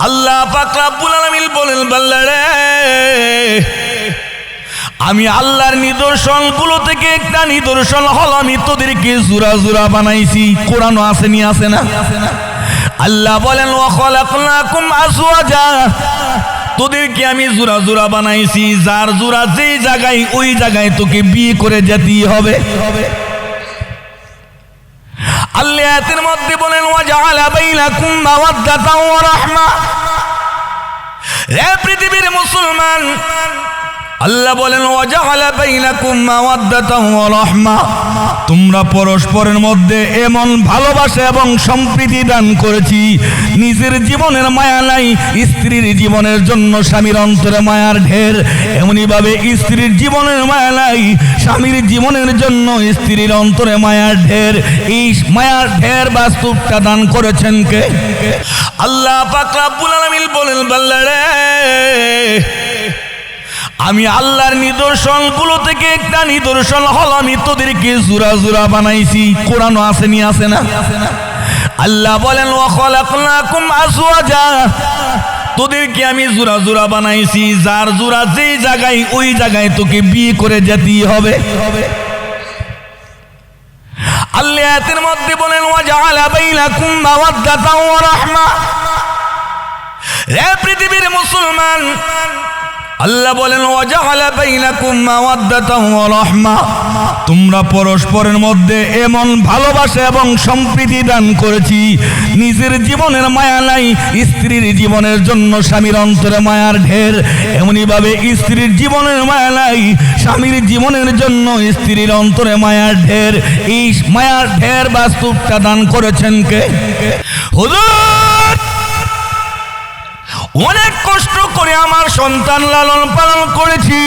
আল্লাহ পাক রব্বুল আলামিন বলেন, বান্দারে আমি আল্লাহর নিদর্শনগুলো থেকে একটা নিদর্শন হল আমি তোদেরকে জোড়া জোড়া বানাইছি। কোরআন আসেনি, আসে না? আল্লাহ বলেন ওয়া খালাকনাকুম আজওয়াজা, তোদেরকে আমি জোড়া জোড়া বানাইছি, যার জোড়া যেই জায়গায় ওই জায়গায় তোকে বিয়ে করে যেতেই হবে। আল্লাহ আয়াতের মধ্যে বলেন ওয়া জাআলা বাইনাকুম মাওয়াদ্দাতান ওয়া রাহমা। হে পৃথিবীর মুসলমান, আল্লাহ বলেন ওয়া জাআলা বাইনাকুম মাওয়াদ্দাতান ওয়া রাহমা, তোমরা পরস্পরের মধ্যে এমন ভালোবাসা এবং সম্প্রীতি দান করেছি, নিজের জীবনের মায়া নাই, স্ত্রীর জীবনের জন্য স্বামীর অন্তরে মায়ার ঢের, এমনি ভাবে স্ত্রীর জীবনের মায়া নাই, স্বামীর জীবনের জন্য স্ত্রীর অন্তরে মায়ার ঢের। এই মায়ার ঢের বাস্তবটা দান করেছেন কে? আল্লাহ পাক রব্বুল আলামিন বলেন, বান্দারে আমি আল্লাহর নিদর্শনগুলো থেকে একটা নিদর্শন হল আমি তোদেরকে জোড়া জোড়া বানাইছি। কোরআন আসেনি, আসে না? আল্লাহ বলেন ওয়া খালাকনাকুম আজওয়াজা, তোদেরকে আমি জোড়া জোড়া বানাইছি, যার জোড়া যেই জায়গায় ওই জায়গায় তোকে বিয়ে করে যেতেই হবে। আল্লাহ আয়াতের মধ্যে বলেন ওয়া জাআলা বাইনাকুম মাওয়াদ্দাতান ওয়া রাহমা। হে পৃথিবীর মুসলমান, আল্লাহ বলেন ওয়া জাআলা বাইনাকুম মাওয়াদ্দাতান ওয়া রাহমা, তোমরা পরস্পরের মধ্যে এমন ভালোবাসা এবং সম্প্রীতি দান করেছি, নিজের জীবনের মায়া নাই, স্ত্রীর জীবনের জন্য স্বামীর অন্তরে মায়ার ঢের, এমনি ভাবে স্ত্রীর জীবনের মায়া নাই, স্বামীর জীবনের জন্য স্ত্রীর অন্তরে মায়ার ঢের। এই মায়ার ঢের বাস্তবটা দান করেছেন কে? হুজুর, অনেক কষ্ট করে আমার সন্তান লালন পালন করেছি।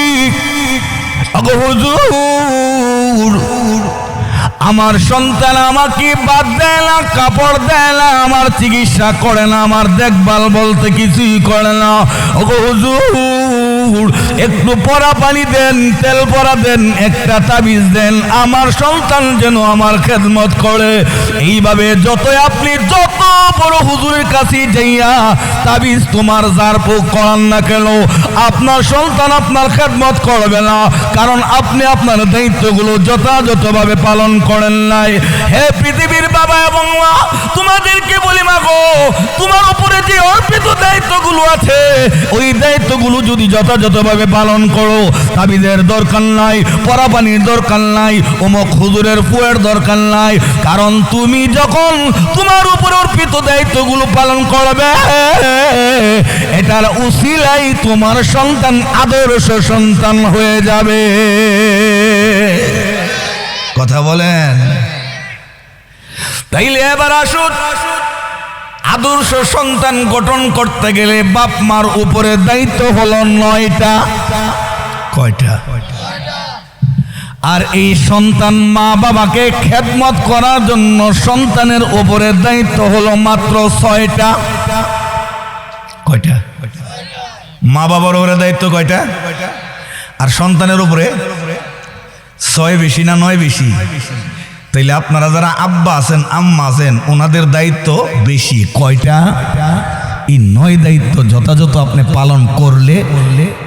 হুজুর, আমার সন্তান আমাকে বাদ দেয় না, কাপড় দেয় না, আমার চিকিৎসা করে না, আমার দেখভাল বলতে কিছুই করে না। হুজুর, একটু পরা পানি দেন, তেল পরা দেন, একটা তাবিজ দেন, আমার সন্তান যেন আমার খেদমত করে। এইভাবে যতই আপনি যত বড় হুজুরের কাছে যাইয়া তাবিজ তোমার যার পোক করান না কেন, আপনার সন্তান আপনার খেদমত করবে না, কারণ আপনি আপনার দায়িত্বগুলো যথাযথভাবে পালন করেন নাই। হে পৃথিবীর বাবা এবং মা, তোমাদেরকে বলি মা গো, তোমার উপরে যে অর্পিত দায়িত্বগুলো আছে ওই দায়িত্বগুলো যদি যথাযথভাবে পালন করো, তাবিজের দরকার নাই, পরা পানির দরকার নাই, অমুক হুজুরের ফুয়ের দরকার নাই, কারণ তুমি যখন তোমার উপরে অর্পিত দায়িত্বগুলো পালন করবে, এটার উসিলাই তোমার সন্তান আদর্শ সন্তান হয়ে যাবে। কথা বলেন? তাইলে এবার আসুন, আদর্শ সন্তান গঠন করতে গেলে বাপ মার উপরে দায়িত্ব হলো 9টা। কয়টা? আর এই সন্তান মা বাবাকে খেদমত করার জন্য সন্তানের উপরে দায়িত্ব হলো মাত্র 6টা। কয়টা? মা বাবার উপরে দায়িত্ব কয়টা? আর সন্তানের উপরে 6 বেশি না 9 বেশি? তাইলে আপনারা যারা আব্বা আছেন, আম্মা আছেন, ওনাদের দায়িত্ব বেশি। কয়টা? এই 9 দায়িত্ব যথাযথ আপনি পালন করলে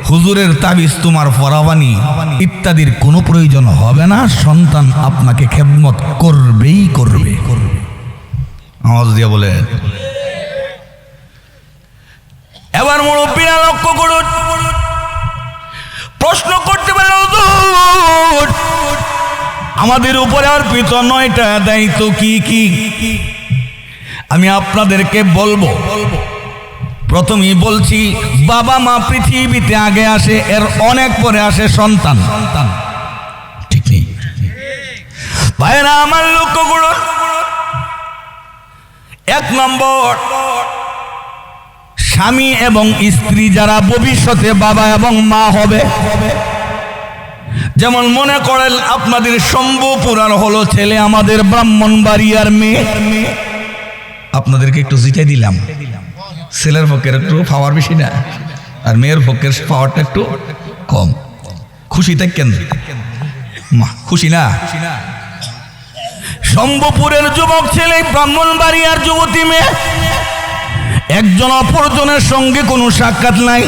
হুজুরের তাবিজ তোমার ফরাবানি ইত্যাদির কোনো প্রয়োজন হবে না, সন্তান আপনাকে খেদমত করবেই করবে। আওয়াজ দিয়ে বলে। এবার মুরব্বীরা লক্ষ্য করুন, প্রশ্ন করতে পারে হুজুর আমাদের উপরে অর্পিত 9টা দায়িত্ব কি কি? আমি আপনাদেরকে বলবো। প্রথমেই বলছি, বাবা মা পৃথিবীতে আগে আসে, এর অনেক পরে আসে সন্তান। ঠিক নেই ভাইরা আমার? লক্ষ্য করুন, 1 নম্বর, স্বামী এবং স্ত্রী যারা ভবিষ্যতে বাবা এবং মা হবে, যেমন মনে করেন আপনাদের শম্ভুপুরার হলো ছেলে, আমাদের ব্রাহ্মণবাড়িয়ার মেয়ে। আপনাদেরকে একটু জিতাই দিলাম, ছেলের পক্ষের একটু পাওয়ার বেশি না, আর মেয়ের পক্ষের পাওয়ারটা একটু কম। খুশি থাকেন? খুশি না? শম্ভুপুরের যুবক ছেলে, ব্রাহ্মণবাড়িয়ার যুবতী মেয়ে, একজন অপরজনের সঙ্গে কোনো সাক্ষাৎ নাই।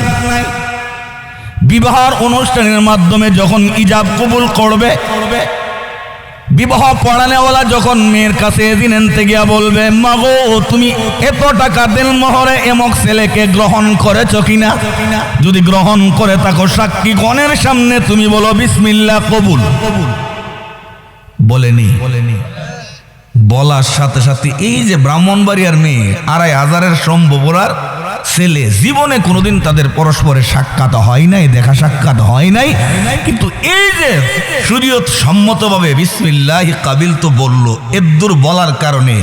বিবাহের অনুষ্ঠানের মাধ্যমে যখন ইজাব কবুল করবে, বিবাহ পড়ানেওয়ালা যখন মেয়ের কাছে এদিন এনতে গিয়া বলবে, মাগো তুমি এত টাকা দেন মোহরে এমক ছেলেকে গ্রহণ করেছ কিনা, যদি গ্রহণ করে থাকো সাক্ষীগণের সামনে তুমি বলো বিসমিল্লাহ কবুল। বলেনি, বলার সাথে সাথে এই যে ব্রাহ্মণবাড়িয়ার মেয়ে ২৫০০-এর সম্ভবরার ছেলে, জীবনে কোনোদিন তাদের পরস্পরের সাক্ষাৎ হয় নাই, দেখা সাক্ষাৎ হয় নাই, কিন্তু এই যে শরীয়ত সম্মতভাবে বিসমিল্লাহি কাবিল তো বললো, এদ্দুর বলার কারণে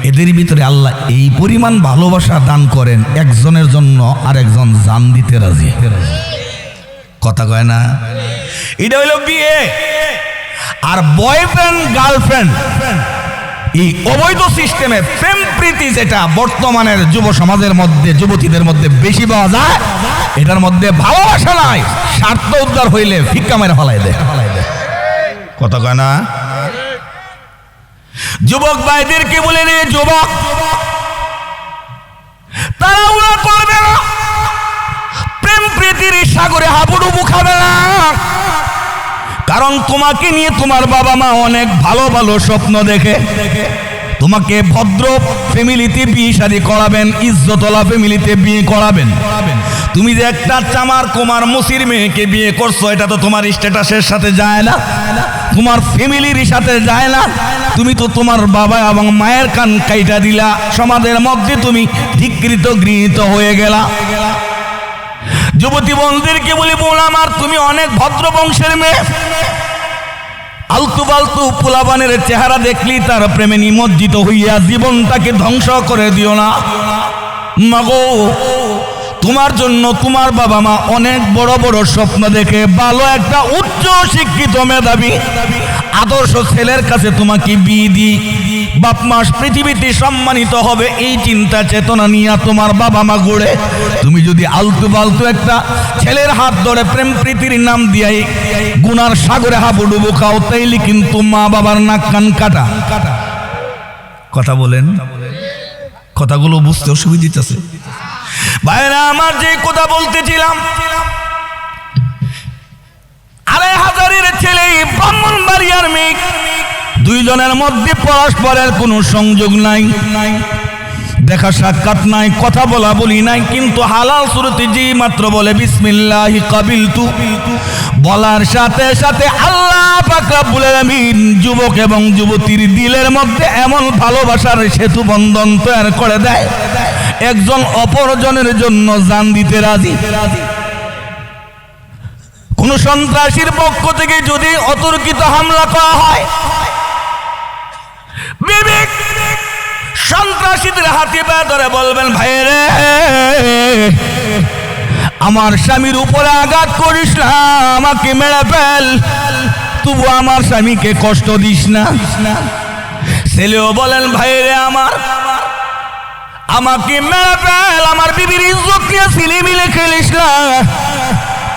এদের ভিতরে আল্লাহ এই পরিমাণ ভালোবাসা দান করেন, একজনের জন্য আরেকজন জান দিতে রাজি। কথা কয় না? এটা হইল বিয়ে। আর বয়ফ্রেন্ড গার্লফ্রেন্ড এই অবৈধ সিস্টেমে প্রেম প্রীতি যেটা বর্তমানের যুব সমাজের মধ্যে, যুবতীদের মধ্যে বেশি পাওয়া যায়, এটার মধ্যে ভালোবাসা নাই, স্বার্থ উদ্ধার হইলে ফিক্কা মেরে ফেলাই দেয়। কথা কয় না? যুবক ভাইদেরকে বলে রে, যুবক তাড়াহুড়া করবে না, প্রেম প্রীতির সাগরে হাবুডুবু খাবে না, কারণ তোমাকে নিয়ে তোমার বাবা মা অনেক ভালো ভালো স্বপ্ন দেখে তোমাকে ভদ্র ফ্যামিলিতে বিয়ে শাদী করাবেন, ইজ্জতওয়ালা ফ্যামিলিতে বিয়ে করাবেন। তুমি যে একটা চামার কুমার মুসির মেয়েকে বিয়ে করছো, এটা তো তোমার স্ট্যাটাসের সাথে যায় না, তোমার ফ্যামিলির সাথে যায় না। তুমি তো তোমার বাবা এবং মায়ের কান কাইটা দিলা, সমাজের মধ্যে তুমি ধিক্কৃত গৃহীত হয়ে গেলা। যুবতী বন্ধুদেরকে বলি, বোন আমার, তুমি অনেক ভদ্র বংশের মেয়ে, আলতু ফালতু পোলাবানের চেহারা দেখলি তার প্রেমে নিমজ্জিত হইয়া জীবনটাকে ধ্বংস করে দিও না। মাগো, তোমার জন্য তোমার বাবা মা অনেক বড় বড় স্বপ্ন দেখে ভালো একটা উচ্চ শিক্ষিত মেধাবী আদর্শ ছেলের কাছে তোমাকে বিয়ে দিই, বাপ মা পৃথিবীতে সম্মানিত হবে এই চিন্তা চেতনা নিয়ে তোমার বাবা মা গড়ে, তুমি যদি আলতু ফালতু একটা ছেলের হাত ধরে প্রেম প্রীতির নাম দিয়াই গুনার সাগরে হাবুডুবু খাও, তাইলে কিন্তু মা বাবার নাক কান কাটা। কথা বলেন, কথাগুলো বুঝতে অসুবিধা আছে ভাইরা আমার। যে কথা বলতেছিলাম, ২৫০০-এর ছেলে, ব্রাহ্মণবাড়িয়ার মেয়ে, দুইজনের মধ্যে পরস্পরের কোনো সংযোগ নাই, দেখা সাক্ষাৎ নাই, কথা বলা বলি নাই, কিন্তু হালাল সুরতে যে মাত্র বলে বিসমিল্লাহি কাবিলতু, বলার সাথে সাথে আল্লাহ পাক রব্বুল আলামিন যুবক এবং যুবতীর দিলের মধ্যে এমন ভালোবাসার সেতু বন্ধন তৈরি করে দেয়, একজন অপরজনের জন্য জান দিতে রাজি। কোন সন্ত্রাসীর পক্ষ থেকে যদি অতর্কিত হামলা করা হয়, বিবেক সন্ত্রাসীদের হাতে পায়ে ধরে বলবেন, ভাই রে, আমার স্বামীর উপরে আঘাত করিস না, আমাকে মেরে ফেল, তবু আমার স্বামীকে কষ্ট দিস না। ছেলেও বলেন, ভাই রে আমার, আমাকে মেরে ফেল, আমার বিবির ইজ্জত নিয়ে ছিলি মিলে খেলিস না,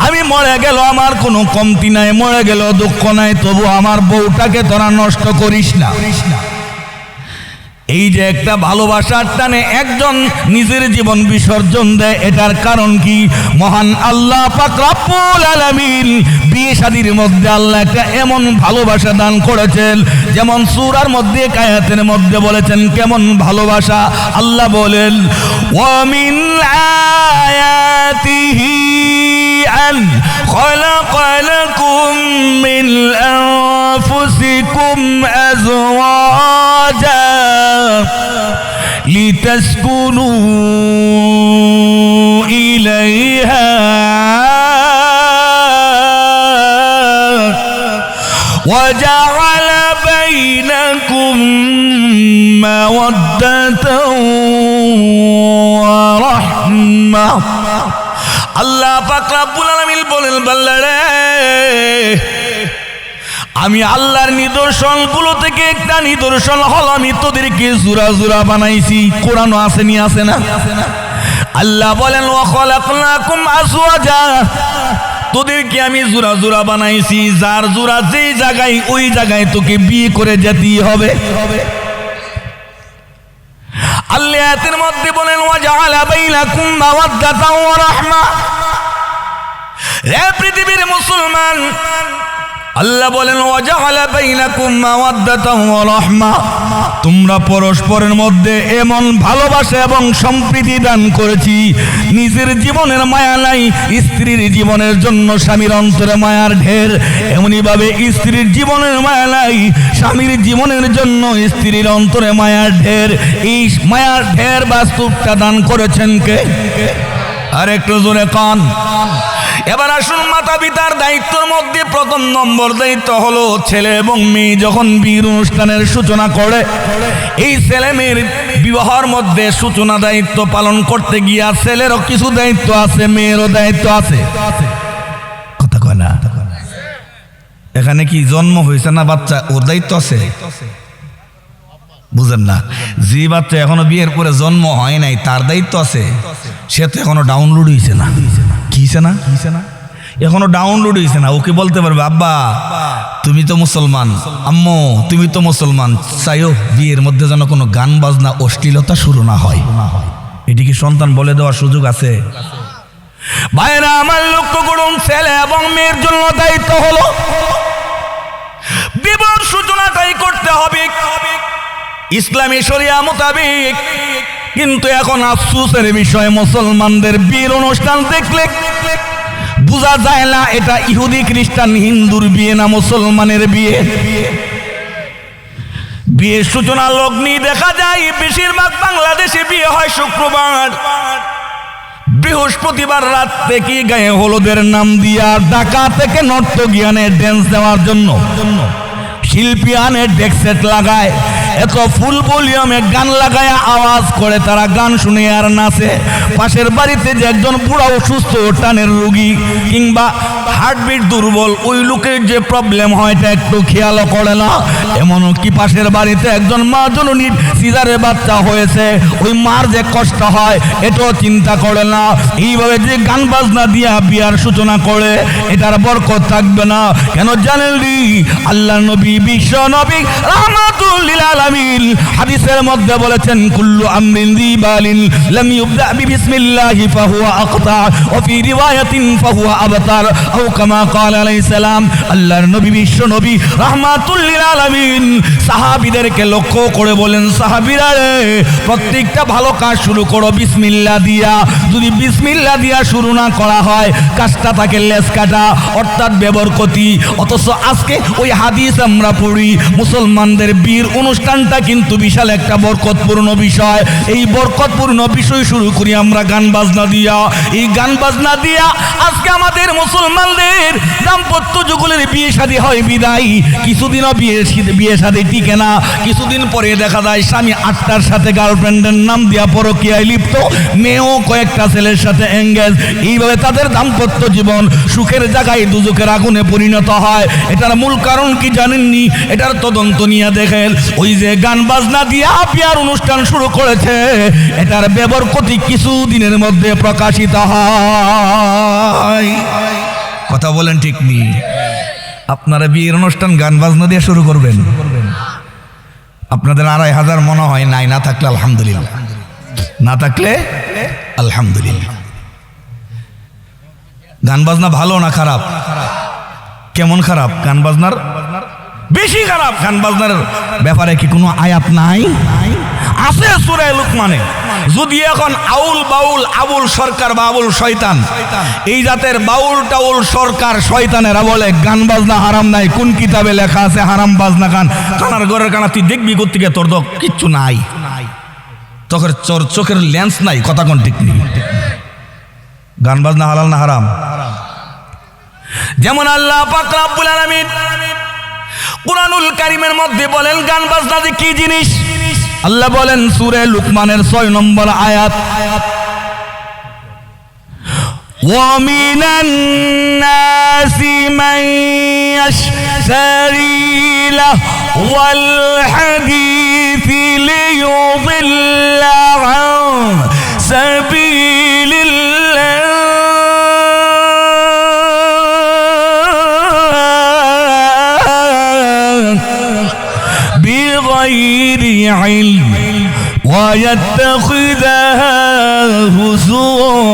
আমি মরে গেল আমার কোনো কমতি নাই, মরে গেল দুঃখ নাই, তবু আমার বউটাকে তোরা নষ্ট করিস না। এই যে একটা ভালোবাসার টানে একজন নিজের জীবন বিসর্জন দেয়, এটার কারণ কি? মহান আল্লাহ পাক রব্বুল আলামিন বিয়ে শাদীর মধ্যে আল্লাহ একটা এমন ভালোবাসা দান করেছেন, যেমন সূরার মধ্যে আয়াতের মধ্যে বলেছেন কেমন ভালোবাসা। আল্লাহ বলেন, ওয়া মিন আয়াতিহি আন খালাকা লাকুম মিন আনফুসিকুম আজওয়াজা لتسكنوا إليها وجعل بينكم مودة ورحمة। আল্লাহ পাক রব্বুল আলামিন বলেন, বান্দারে, আমি আল্লাহর নিদর্শনগুলো থেকে একটা নিদর্শন হল আমি তোদেরকে জোড়া জোড়া বানাইছি। কোরআন আসেনি, আসে না? আল্লাহ বলেন, ওয়া খালাকনাকুম আজওয়াজা, তোদেরকে আমি জোড়া জোড়া বানাইছি, যার জোড়া যেই জায়গায় ওই জায়গায় তোকে বিয়ে করে যেতেই হবে। আল্লাহ আয়াতের মধ্যে বলেন ওয়াজআলা বাইনাকুম মাওয়াদ্দাতাও ওয়া রাহমা। হে পৃথিবীর মুসলমান, আল্লাহ বলেন ওয়াজআলা বাইনাকুম মাওয়াদ্দাতাও ওয়া রাহমা, তোমরা পরস্পরের মধ্যে এমন ভালোবাসা এবং সম্প্রীতি দান করেছি, নিজের জীবনের মায়া নাই, স্ত্রীর জীবনের জন্য স্বামীর অন্তরে মায়ার ঢের, এমনি ভাবে স্ত্রীর জীবনের মায়া নাই, স্বামীর জীবনের জন্য স্ত্রীর অন্তরে মায়ার ঢের। এই মায়ার ঢের বাস্তবটা দান করেছেন কে? আর একটু জোরে কান। এবার আসুন, মাতা পিতার দায়িত্বের মধ্যে প্রথম নম্বর দায়িত্ব হলো ছেলে এবং মেয়ে যখন বিয়ের অনুষ্ঠানের সূচনা করে, এই ছেলে মেয়ের বিবাহের মধ্যে সূচনা দায়িত্ব পালন করতে গিয়া ছেলেরও কিছু দায়িত্ব আছে, মেয়েরও দায়িত্ব আছে। কথা কয় না? এখানে কি জন্ম হয়েছে না বাচ্চা, ওর দায়িত্ব আছে? বুঝেন না? যে বাচ্চা এখনো বিয়ের পরে জন্ম হয় নাই তার দায়িত্ব আছে, সে তো এখনো ডাউনলোড হয়েছে না। কিছে না? এখনো ডাউনলোড হয়েছে না। ওকে বলতে পারবে আব্বা তুমি তো মুসলমান, আম্মু তুমি তো মুসলমান, চাইও বিয়ের মধ্যে যেন কোনো গান বাজনা অশ্লীলতা শুরু না হয়। এটিকে সন্তান বলে দেওয়ার সুযোগ আছে? ভাইরা আমার, লক্ষ্য করুন, ছেলে এবং মেয়ের জন্য দায়িত্ব হলো বিবাহ সূচনাটাই করতে হবে ইসলামী শরিয়া মোতাবেক। কিন্তু এখন আফসোসের বিষয়, মুসলমানদের বিয়ের অনুষ্ঠান দেখলে বোঝা যায় না এটা ইহুদি খ্রিস্টান হিন্দুর বিয়ে না মুসলমানের বিয়ে। বিয়ের সূচনা লগ্নি দেখা যায় বেশিরভাগ বাংলাদেশে বিয়ে হয় শুক্রবার, বৃহস্পতিবার রাত থেকে গায়ে হলুদের নাম দিয়া ঢাকা থেকে নর্তকীয়ানে ড্যান্স দেওয়ার জন্য শিল্পী আনে ডেক সেট লাগায়, এত ফুল ভলিউমে গান লাগায় আওয়াজ করে, তারা গান শুনে আর নাচে। পাশের বাড়িতে যে একজন বুড়া অসুস্থ টানের রোগী কিংবা হার্টবিট দুর্বল, ওই লোকের যে প্রবলেম হয় এটা একটু খেয়ালও করে না। এমনকি পাশের বাড়িতে একজন মা জননীর সিজারের বাচ্চা হয়েছে, ওই মার যে কষ্ট হয় এটাও চিন্তা করে না। এইভাবে যে গান বাজনা দিয়া বিয়ার সূচনা করে, এটার বরকত থাকবে না। কেন জানেন? আল্লাহ নবী, বিশ্ব নবী রাহমাতুল লিল আলামিন হাদিসের মধ্যে বলেছেন কুল্লু আমরিন যিবালিন লাম ইবদা বিসমিল্লাহি ফাহুয়া আকতা ওয়া ফি রিওয়ায়াতিন ফাহুয়া আবতার আও কামা ক্বাল আলাইহিস সালাম। আল্লাহর নবী, বিশ্ব নবী রাহমাতুল লিল আলামিন সাহাবীদেরকে লক্ষ্য করে বলেন, সাহাবীরা রে, প্রত্যেকটা ভালো কাজ শুরু করো বিসমিল্লাহ দিয়া। যদি বিসমিল্লাহ দিয়া শুরু না করা হয়, কাজটা থাকে লেস কাটা, অর্থাৎ বেবরকতি। অথচ আজকে ওই হাদিস আমরা পড়ি, মুসলমানদের বিয়ের অনুষ্ঠানটা কিন্তু বিশাল একটা বরকতপূর্ণ বিষয়। এই বরকতপূর্ণ বিষয় শুরু করি আমরা গান বাজনা দিয়া। এই গান বাজনা দিয়া আজকে আমাদের মুসলমানদের দাম্পত্য যুগলের বিয়ে শাদী হয় বিদায়, কিছুদিনও বিয়ে শাদী টিকে না। কিছুদিন পরে দেখা যায় স্বামী আটটার সাথে গার্লফ্রেন্ডের নাম দিয়া পরকীয়ায় লিপ্ত, মেয়েও কয়েকটা ছেলের সাথে এঙ্গেজ। এইভাবে তাদের দাম্পত্য জীবন সুখের জায়গায় দুজকের আগুনে পরিণত হয়। এটার মূল কারণ কি জানেননি? এটার তদন্ত নিয়ে দেখেন, ওই যে গান বাজনা দিয়া বিয়ার অনুষ্ঠান শুরু করেছে, এটার বেবরকতি কিছু দিনের মধ্যে প্রকাশিত হয়। কথা বলেন ঠিক নি? আপনারা বিয়ের অনুষ্ঠান গান বাজনা দিয়ে শুরু করবেন? আপনাদের 2500 মনে হয় নাই, না থাকলে আলহামদুলিল্লাহ, না থাকলে আলহামদুলিল্লাহ। গান বাজনা ভালো না খারাপ? কেমন খারাপ? গান বাজনার বেশি খারাপ। গান বাজনার ব্যাপারে কি কোনো আয়াত নাই? আছে সূরা লুকমানে। যদি এখন আউল বাউল আবুল সরকার বা আবুল শয়তান, এই জাতের বাউল টাউল সরকার শয়তানেরা বলে গান বাজনা হারাম নাই, কোন কিতাবে লেখা আছে হারাম বাজনা গান? কানার ঘরের কানা তুই দেখবি কোত্থেকে? তোর তো কিচ্ছু নাই, তোর চোখের লেন্স নাই। কথা কোন ঠিক নেই? গান বাজনা হালাল না হারাম? যেমন আল্লাহ পাক রব্বুল আলামিন কুরআনুল কারীমের মধ্যে বলেন গান বাজনা যে কি জিনিস। আল্লাহ বলেন সূরা লুকমানের 6 নম্বর আয়াত, ওয়া মিনান নাসি মান ইয়াশতারি লাহওয়াল হাদীসি লিয়ুদিল্লা আন সাবিলিল্লাহ বিগাইরি ইলম ওয়া ويتخذها هزوا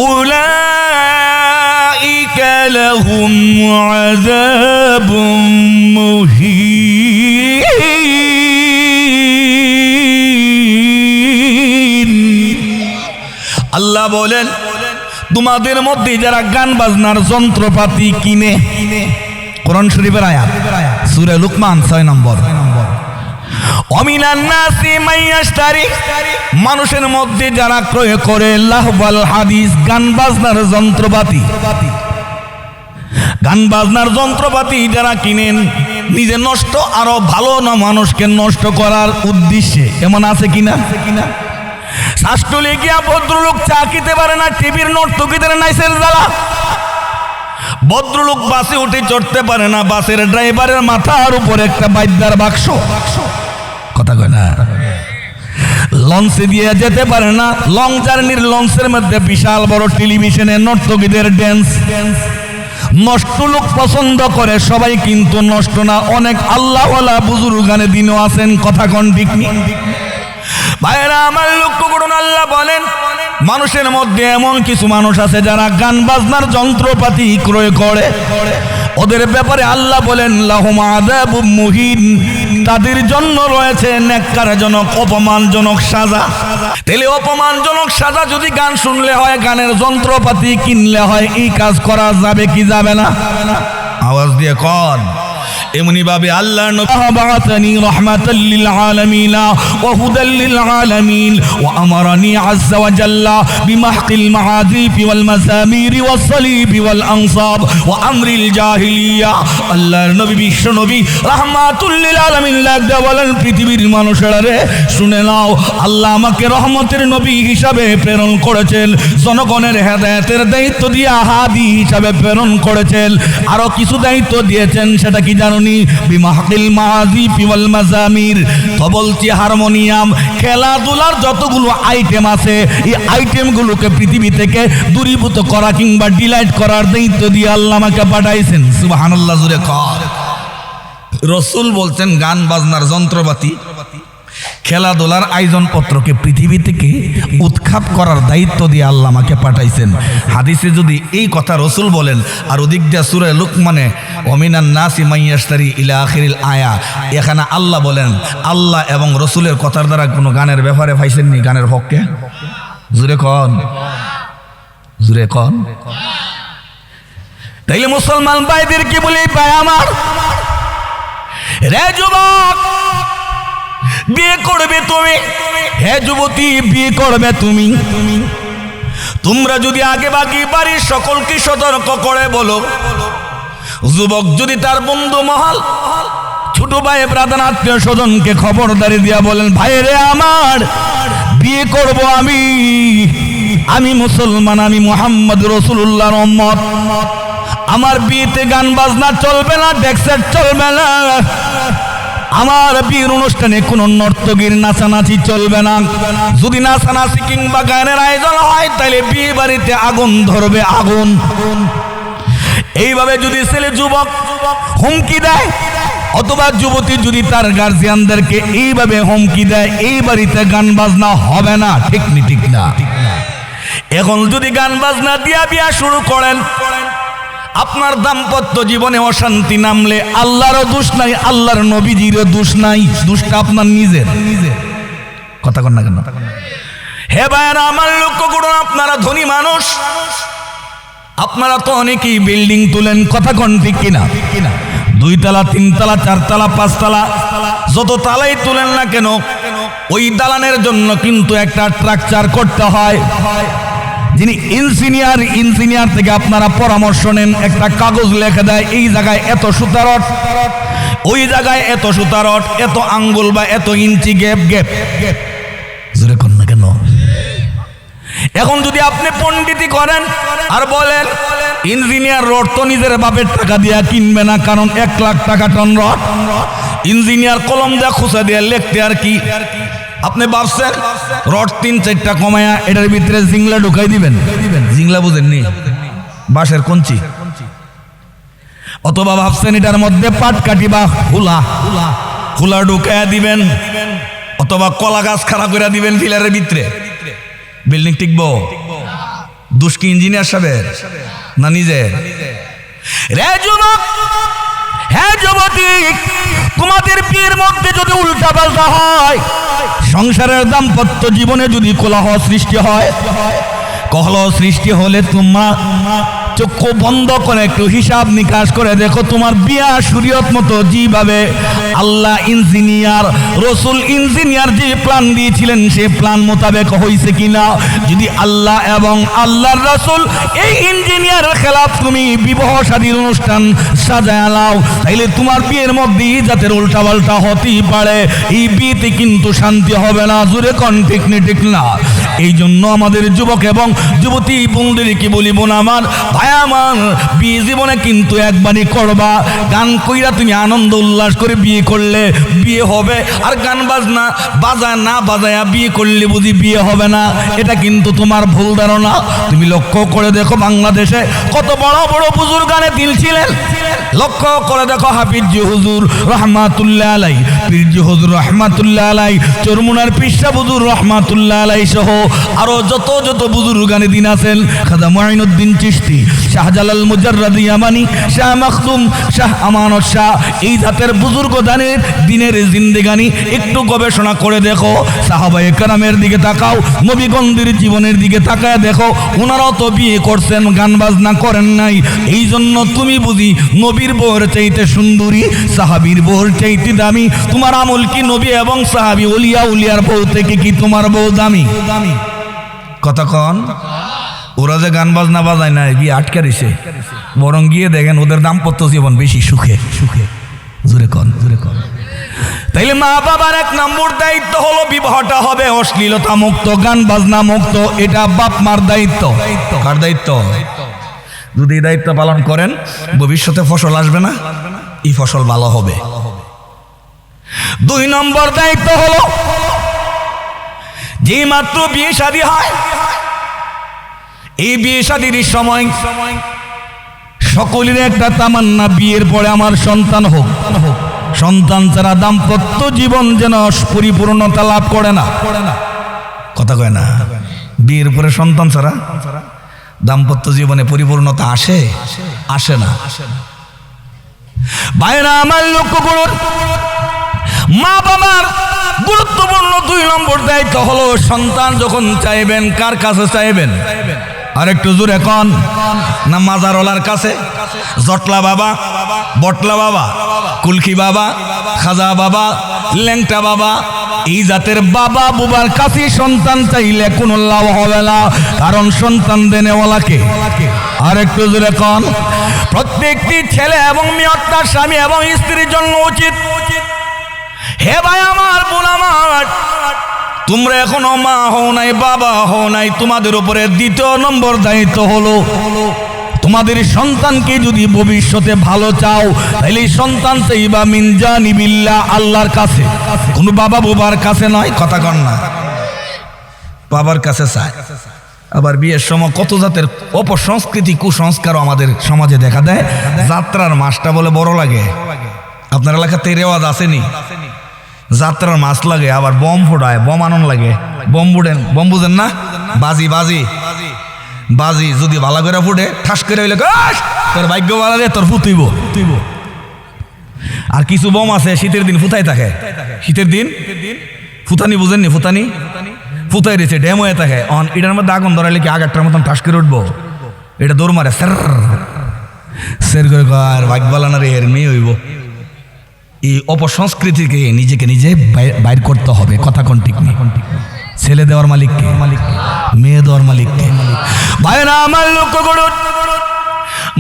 أولئك لهم عذاب مهين আল্লাহ বলেন তোমাদের মধ্যে যারা গান বাজনার যন্ত্রপাতি কিনে, কোরআন শরীফের আয়াত সূরা লুকমান 6 নম্বর, অমিনান নাসি মাইয়াশতারি, মানুষের মধ্যে যারা ক্রয় করে লাহওয়াল হাদিস, গান বাজনার যন্ত্রপাতি, গান বাজনার যন্ত্রপাতি যারা কিনেন নিজে নষ্ট আরো ভালো না মানুষকে নষ্ট করার উদ্দেশ্যে, এমন আছে কিনা? শাস্ত্রলে গিয়া ভদ্রলোক চা খেতে পারে না, টিভির নর্তকীদের নাইসের জ্বালা। ভদ্রলোক বাসে উঠে চড়তে পারে না, বাসের ড্রাইভারের মাথার উপর একটা বাদ্যার বাক্স, কথা কয় না। লঞ্চে দিয়ে যেতে পারে না, লং জার্নির লঞ্চের মধ্যে বিশাল বড় টেলিভিশনে নর্তকীদের ড্যান্স। নষ্ট লোক পছন্দ করে সবাই, কিন্তু নষ্ট না। অনেক আল্লাহওয়ালা বুজুর্গানে দিনও আছেন, কথা কোন ঠিক নেই ভাইরা আমার লক্ষ্য করুন। আল্লাহ বলেন মানুষের মধ্যে এমন কিছু মানুষ আছে যারা গান বাজনার যন্ত্রপাতি ক্রয় করে, ওদের ব্যাপারে আল্লাহ বলেন লাহুম আযাবুম মুহিন, তাদের জন্য রয়েছে নেক্কারজনক অপমানজনক সাজা। তাহলে অপমানজনক সাজা যদি গান শুনলে হয়, গানের যন্ত্রপাতি কিনলে হয়, এই কাজ করা যাবে কি যাবে না? আওয়াজ দিয়ে কন। এমনি ভাবে আল্লাহর নবী বাআতানি রাহমাতাল লিল আলামিন ওয়া হুদাল লিল আলামিন ওয়া আমারানি আযজা ওয়া জাল্লা বিমাহকিল মাহাযিফ ওয়াল মাযামির ওয়াস সালিব ওয়াল আনসাব ওয়া আমরিল জাহিলিয়া। আল্লাহর নবী বিশ্ব নবী রাহমাতুল লিল আলামিন লাগদা বলেন পৃথিবীর মানুষেরা রে শুনে নাও, আল্লাহ আমাকে রহমতের নবী হিসাবে প্রেরণ করেছেন, জনগণের হেদায়েতের দায়িত্ব দিয়ে হাদি হিসাবে প্রেরণ করেছেন। আরো কিছু দায়িত্ব দিয়েছেন, সেটা কি জানো? বিমাহকিল মাহাযিফ ওয়াল মাযামির, তবলচি, হারমোনিয়াম, খেলাধুলার যতগুলো আইটেম আছে, এই আইটেমগুলোকে পৃথিবী থেকে দূরীভূত করা কিংবা ডিলাইট করার দায়িত্ব দিয়ে আল্লাহ আমাকে পাঠাইছেন। সুবহানাল্লাহ জুড়ে কর। রাসূল বলছেন গান বাজনার যন্ত্রপাতি, খেলাধুলার আয়োজনপত্রকে পৃথিবী থেকে উৎখাত করার দায়িত্ব দিয়ে আল্লাহ আমাকে পাঠাইছেন। হাদিসে যদি এই কথা রাসূল বলেন, আর ওদিক দিয়ে সূরা লুকমানে ওমিনান নাসি মাইয়াশতারি ইলা আখিরিল আয়া, এখানে আল্লাহ বলেন আল্লাহ এবং রাসূলের কথার দ্বারা কোনো গানের ব্যাপারে পাইছেননি, গানের পক্ষে জুরে কন, জুরে কন। তাইলে মুসলমান ভাইদের কি বলি, ভাই আমার রে যুবক, বিয়ে করবে তুমি, হে যুবতী বিয়ে করবে তুমি। তোমরা যদি আগে বাকি বাড়ির সকলকে সতর্ক করে বলো, যুবক যদি তার বন্ধু মহল, ছোট ভাই, ব্রাদার, আত্মীয় স্বজনকে খবরদারি দিয়া বলেন ভাই রে আমার বিয়ে করব আমি মুসলমান, আমি মুহাম্মদ রাসূলুল্লাহর উম্মত, আমার বিয়েতে গান বাজনা চলবে না, ডেক্সেট চলবে না, আমার বিয়ের অনুষ্ঠানে কোন নর্তকীর নাচানাচি চলবে না। যদি নাচানাচি কিংবা গানের আয়োজন হয় তাহলে বিয়ে বাড়িতে আগুন ধরবে, আগুন। এইভাবে যদি ছেলে যুবক হুমকি দেয়, অথবা যুবতী যদি তার গার্জিয়ানদেরকে এইভাবে হুমকি দেয়, এই বাড়িতে গান বাজনা হবে না, ঠিক নি ঠিক না? এখন যদি গান বাজনা দিয়া বিয়া শুরু করেন, আপনার দাম্পত্য জীবনে অশান্তি নামলে আল্লাহরও দোষ নাই, আল্লাহর নবীজিরও দোষ নাই, দোষটা আপনার নিজের। কথা কন না কেন? হে ভাইরা আমার লক্ষ্য করুন, আপনারা ধনী মানুষ, আপনারা তো অনেকেই বিল্ডিং তুলেন, কথা কন ঠিক কিনা? 2 তলা 3 তলা 4 তলা 5 তলা যত তালাই তুলেন না কেন, ওই দালানের জন্য কিন্তু একটা স্ট্রাকচার করতে হয়। যিনি ইঞ্জিনিয়ার থেকে আপনারা পরামর্শ নেন, একটা কাগজ লেখা দেয় এই জায়গায় এত সুতা রড, ওই জায়গায় এত সুতা রড, এত আঙ্গুল বা এত ইঞ্চি গ্যাপ গ্যাপ। জোরে কর না কেন? এখন যদি আপনি পণ্ডিতি করেন আর বলেন ইঞ্জিনিয়ার রড তো নিজের বাপের টাকা দিয়া কিনবে না, কারণ 1 লাখ টাকা টন রড, ইঞ্জিনিয়ার কলম দেয়া খুঁচা দিয়ে লিখতে আর কি, আপনি ভাবছেন রড 3-4টা কমায়া এটার ভিতরে জিংলা ঢুকাই দিবেন? জিংলা বুঝেননি? বাঁশের কঞ্চি। অথবা ভাবছেন এটার মধ্যে পাট কাটি বা খোলা ঢুকাইয়া দিবেন, অথবা কলা গাছ খাড়া করে দিবেন পিলারের ভিতরে, বিল্ডিং টিকবো? দোষ কি ইঞ্জিনিয়ার সাহেবের না নিজের? রে যুবক, হ্যাঁ যুবতী, তোমাদের বিয়ের মধ্যে যদি উল্টা পাল্টা হয়, সংসারের দাম্পত্য জীবনে যদি কলহ সৃষ্টি হয়, কলহ সৃষ্টি হলে তোমার চক্ষু বন্ধ করে একটু হিসাব নিকাশ করে দেখো, তোমার বিয়া শরীয়ত মতো যেভাবে আল্লাহ ইঞ্জিনিয়ার, রসুল ইঞ্জিনিয়ার যে প্ল্যান দিয়েছিলেন সে প্ল্যান মোতাবেক হয়েছে কিনা। যদি আল্লাহ এবং আল্লাহর রসুল এই ইঞ্জিনিয়ারের খেলাফ তুমি বিবাহ শাদীর অনুষ্ঠান সাজায় নাও, তাইলে তোমার বিয়ের মধ্যে জাতের উল্টা পাল্টা হতেই পারে, এই বিয়েতে কিন্তু শান্তি হবে না। জোরে কোন ঠিক না ঠিক না? এই জন্য আমাদের যুবক এবং যুবতী বন্ধুদেরকে বলি, বোন আমার, ভাই আমার, বিয়ে জীবনে কিন্তু একবারই করবা। গান কইরা তুমি আনন্দ উল্লাস করে বিয়ে করলে বিয়ে হবে, আর গান বাজনা বাজায় না বাজায়া বিয়ে করলে বুঝি বিয়ে হবে না, এটা কিন্তু তোমার ভুল ধারণা। তুমি লক্ষ্য করে দেখো বাংলাদেশে কত বড় বড় বুজুর্গ গানে দিল ছিলেন। লক্ষ্য করে দেখো হাফিজি হুজুর রহমাতুল্লাহ আলাই, পীরজি হুজুর রহমাতুল্লাহ আলাই, চরমুনার পিসা হুজুর রহমাতুল্লাহ আলাই সহ আরো যত যত বুজুর্গ গানে দিন আছেন, খাজা মুঈনুদ্দিন চিশতি, শাহজালাল মুজাররাদি ইয়ামানি, শাহ মাখদুম, শাহ আমানত শাহ, এই জাতের বুজুর্গ দানের দিনের জিন্দেগানি একটু গবেষণা করে দেখো। সাহাবায়ে কেরামের দিকে তাকাও, নবীগণদের জীবনের দিকে তাকায় দেখো, ওনারাও তো বিয়ে করছেন, গান বাজনা করেন নাই। এই জন্য তুমি বুঝি নবীর বউর চাইতে সুন্দরী, সাহাবীর বউর চাইতে দামি। তোমার আমল কি নবী এবং সাহাবী ওলিয়া উলিয়ার বউ থেকে কি তোমার বউ দামি? কথা কন। ওরা যে গান বাজনা বাজায় না, গিয়ে আটকে দিছে, বরং গিয়ে দেখেন ওদের দাম্পত্য জীবন বেশি সুখে সুখে। জোরে কন, জোরে কন। তাইলে মা বাবার এক নম্বর দায়িত্ব হলো বিবাহটা হবে অশ্লীলতা মুক্ত, গান বাজনা মুক্ত। এটা বাপ মার দায়িত্ব। কার দায়িত্ব? যদি এই দায়িত্ব পালন করেন, ভবিষ্যতে ফসল আসবে না, এই ফসল ভালো হবে। 2 নম্বর দায়িত্ব হলো, যে মাত্র বিয়ে শাদী হয়, এই বিয়ে শাদীর সময় সকলের একটা তামান্না, বিয়ের পরে আমার সন্তান হোক। সন্তান ছাড়া দাম্পত্য জীবন যেন পরিপূর্ণতা লাভ করে না। কথা কয় না? বিয়ের পরে সন্তান ছাড়া দাম্পত্য জীবনে পরিপূর্ণতা আসে? আসে না। ভাইরা আমার লক্ষ্য করুন, মা বাবার গুরুত্বপূর্ণ 2 নম্বর দায়িত্ব হলো, সন্তান যখন চাইবেন কার কাছে চাইবেন? আর একটু জোরে কন না। মাজারওয়ালার কাছে? জটলা বাবা, বটলা বাবা, কুলকি বাবা, খাজা বাবা, ল্যাংটা বাবা, এই জাতের বাবা বুবার কাছে সন্তান চাইলে কোনো লাভ হবে না, কারণ সন্তান দেনেওয়ালাকে। আর একটু জোরে কন। প্রত্যেকটি ছেলে এবং মেয়ে তার স্বামী এবং স্ত্রীর জন্য উচিত, হে ভাই আমার, বোন আমার, তোমরা এখনো মা হও নাই, বাবা হও নাই, তোমাদের উপরে 2 নম্বর দায়িত্ব হলো, তোমাদের সন্তানকে যদি ভবিষ্যতে ভালো চাও, তাহলে সন্তান চাইবা মিন জানিবিল্লাহ, আল্লাহর কাছে, কোনো বাবা বাবার কাছে নয়। কথা কন না? বাবার কাছে চায়। আবার বিয়ের সময় কত জাতের অপসংস্কৃতি, কুসংস্কারও আমাদের সমাজে দেখা দেয়। যাত্রার মাসটা বলে বড় লাগে। আপনার এলাকাতে রেওয়াজ আসেনি? যাত্রার মাছ লাগে, আবার বম ফোটায়, বম আনন্দ লাগে, বম বুড়েন, বম বুঝেন না? বাজি বাজি বাজি যদি ভালো করে ফুটে, ঠাস করে হইলে তোর ভাগ্য ভালো রে, তোর ফুতুইব তুইব। আর কিছু বম আছে শীতের দিন ফুতাই থাকে, শীতের দিন ফুতানি, বুঝেননি? ফুতানি ফুতাই দিয়েছে, ড্যাম হয়ে থাকে। এটার মধ্যে আগুন ধরাইলে কি আগারটার মতন ঠাস করে উঠবো? এটা দৌড় মারে, সের করে আর ভাগ্য ভালো না রে, এর মেয়ে হইব। এই অপসংস্কৃতিকে নিজেকে নিজে বাইর করতে হবে। কথা কোন ঠিক নেই? ছেলে দেওয়ার মালিককে, মেয়ে দেওয়ার মালিককে। ভাইরা আমার লক্ষ্য করুন,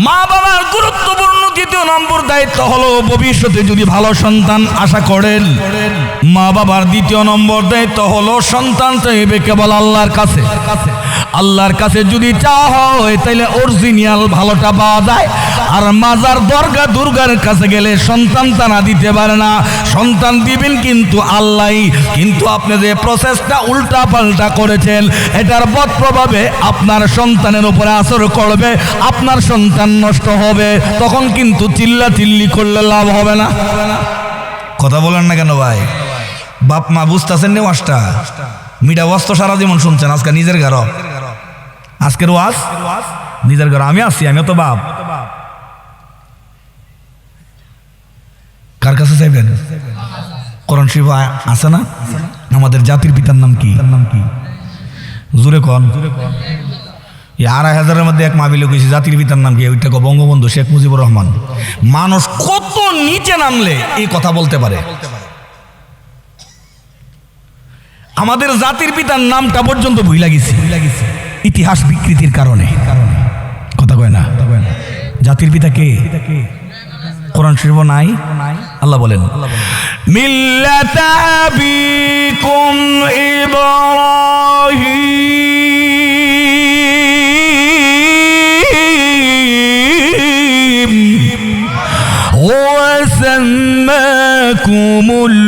মা বাবার গুরুত্বপূর্ণ 2 নম্বর দায়িত্ব হলো, ভবিষ্যতে যদি ভালো সন্তান আশা করেন, মা বাবার 2 নম্বর দায়িত্ব হলো, সন্তান চাইবে কেবল আল্লাহর কাছে। আল্লাহর কাছে যদি চাওয়া হয়, তাহলে অরিজিনাল ভালোটা পাওয়া যায়। আর মাজার, দরগা, দুর্গার কাছে গেলে সন্তান তারা দিতে পারে না, সন্তান দিবেন কিন্তু আল্লাহ। কিন্তু আপনি যে প্রসেসটা উল্টা পাল্টা করেছেন, এটার বদ প্রভাবে আপনার সন্তানের উপরে আসর করবে, আপনার সন্তান নষ্ট হবে। তখন কিন্তু চিল্লা চিল্লি করলে লাভ হবে না। কথা বলেন না কেন ভাই? বাপ মা বুঝতেছেন নি ওয়াজটা? মিডা ওয়াজ তো সারা জীবন শুনছেন, আজকে নিজের ঘর, আজকের ওয়াজ নিজের ঘর। আমি আছি, আমিও তো বাপ। কার কাছে চাইবেন? কোরআন শরীফ আছে না? আমাদের জাতির পিতার নাম কি? জোরে কন। 2,500-এর মধ্যে এক মাহফিলে কইছি জাতির পিতার নাম কি? ওইটা বঙ্গবন্ধু শেখ মুজিবুর রহমান। মানুষ কত নিচে নামলে এই কথা বলতে পারে? আমাদের জাতির পিতার নামটা পর্যন্ত ভুইলা গেছি ইতিহাস বিকৃতির কারণে। কথা কয় না? জাতির পিতা কে? কোরআন শরীফ নাই। আল্লাহ বলেন মিল্লাতা আবিকুম ইব্রাহিম ওয়া সাম্মাকুমুল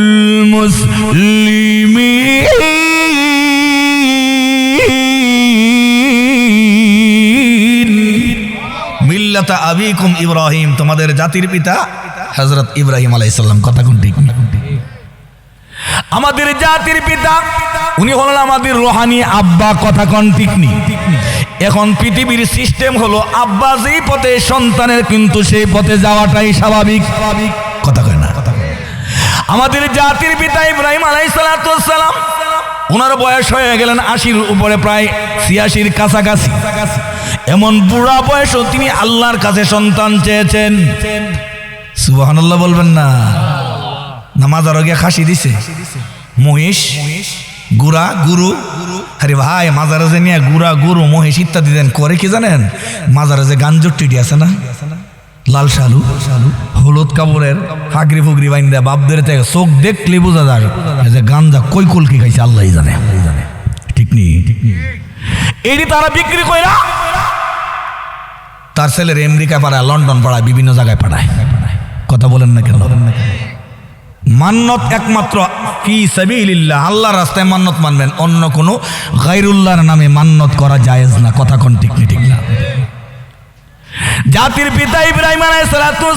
মুসলিমিন। মিল্লাতা আবিকুম ইব্রাহিম, তোমাদের জাতির পিতা হযরত ইব্রাহিম আলাইহিস সালাম। কথা কোন ঠিক? আমাদের জাতির পিতা উনি হলেন আমাদের রুহানি আব্বা। কথা কোন ঠিক নেই? এখন পৃথিবীর সিস্টেম হলো আব্বা যেই পথে সন্তানের কিন্তু সেই পথে যাওয়াটাই স্বাভাবিক। কথা কয় না? আমাদের জাতির পিতা ইব্রাহিম আলাইহিস সালাম ওনার বয়স হয়ে গেলেন 80-র উপরে, প্রায় 86-র কাছাকাছি। এমন বুড়া বয়সও তিনি আল্লাহর কাছে সন্তান চেয়েছেন। সুবহানাল্লাহ বলবেন না? নামাজ গিয়ে খাসি দিছে, মহিষ, গুড়া, গুরু। আরে ভাই, মাজারে যে নিয়ে গুড়া, গুরু, মহিষ ইত্যাদি দেন করে কি জানেন? মাজারে যে গাঞ্জর টিডি আছে না, লাল শালু, হলুদ কাপড়ের ফাগরি ফুগরি বাইন্দা বাপদের থেকে চোখ দেখলে বোঝা যায় যে গাঞ্জা কই কুলকি খাইছে আল্লাহ জানে। ঠিক নেই? এটি তারা বিক্রি কইরা তার ছেলের আমেরিকা পাড়ায়, লন্ডন পাড়ায়, বিভিন্ন জায়গায় পাঠায়। কথা বলেন না কেন? মান্নত একমাত্র ফি সাবিলিল্লাহ, আল্লাহর রাস্তায় মান্নত মানবেন, অন্য কোনো গায়রুল্লাহর নামে মান্নত করা জায়েজ না। কথা কোন ঠিক না? ঠিক না? জাতির পিতা ইব্রাহিম আলাইহিস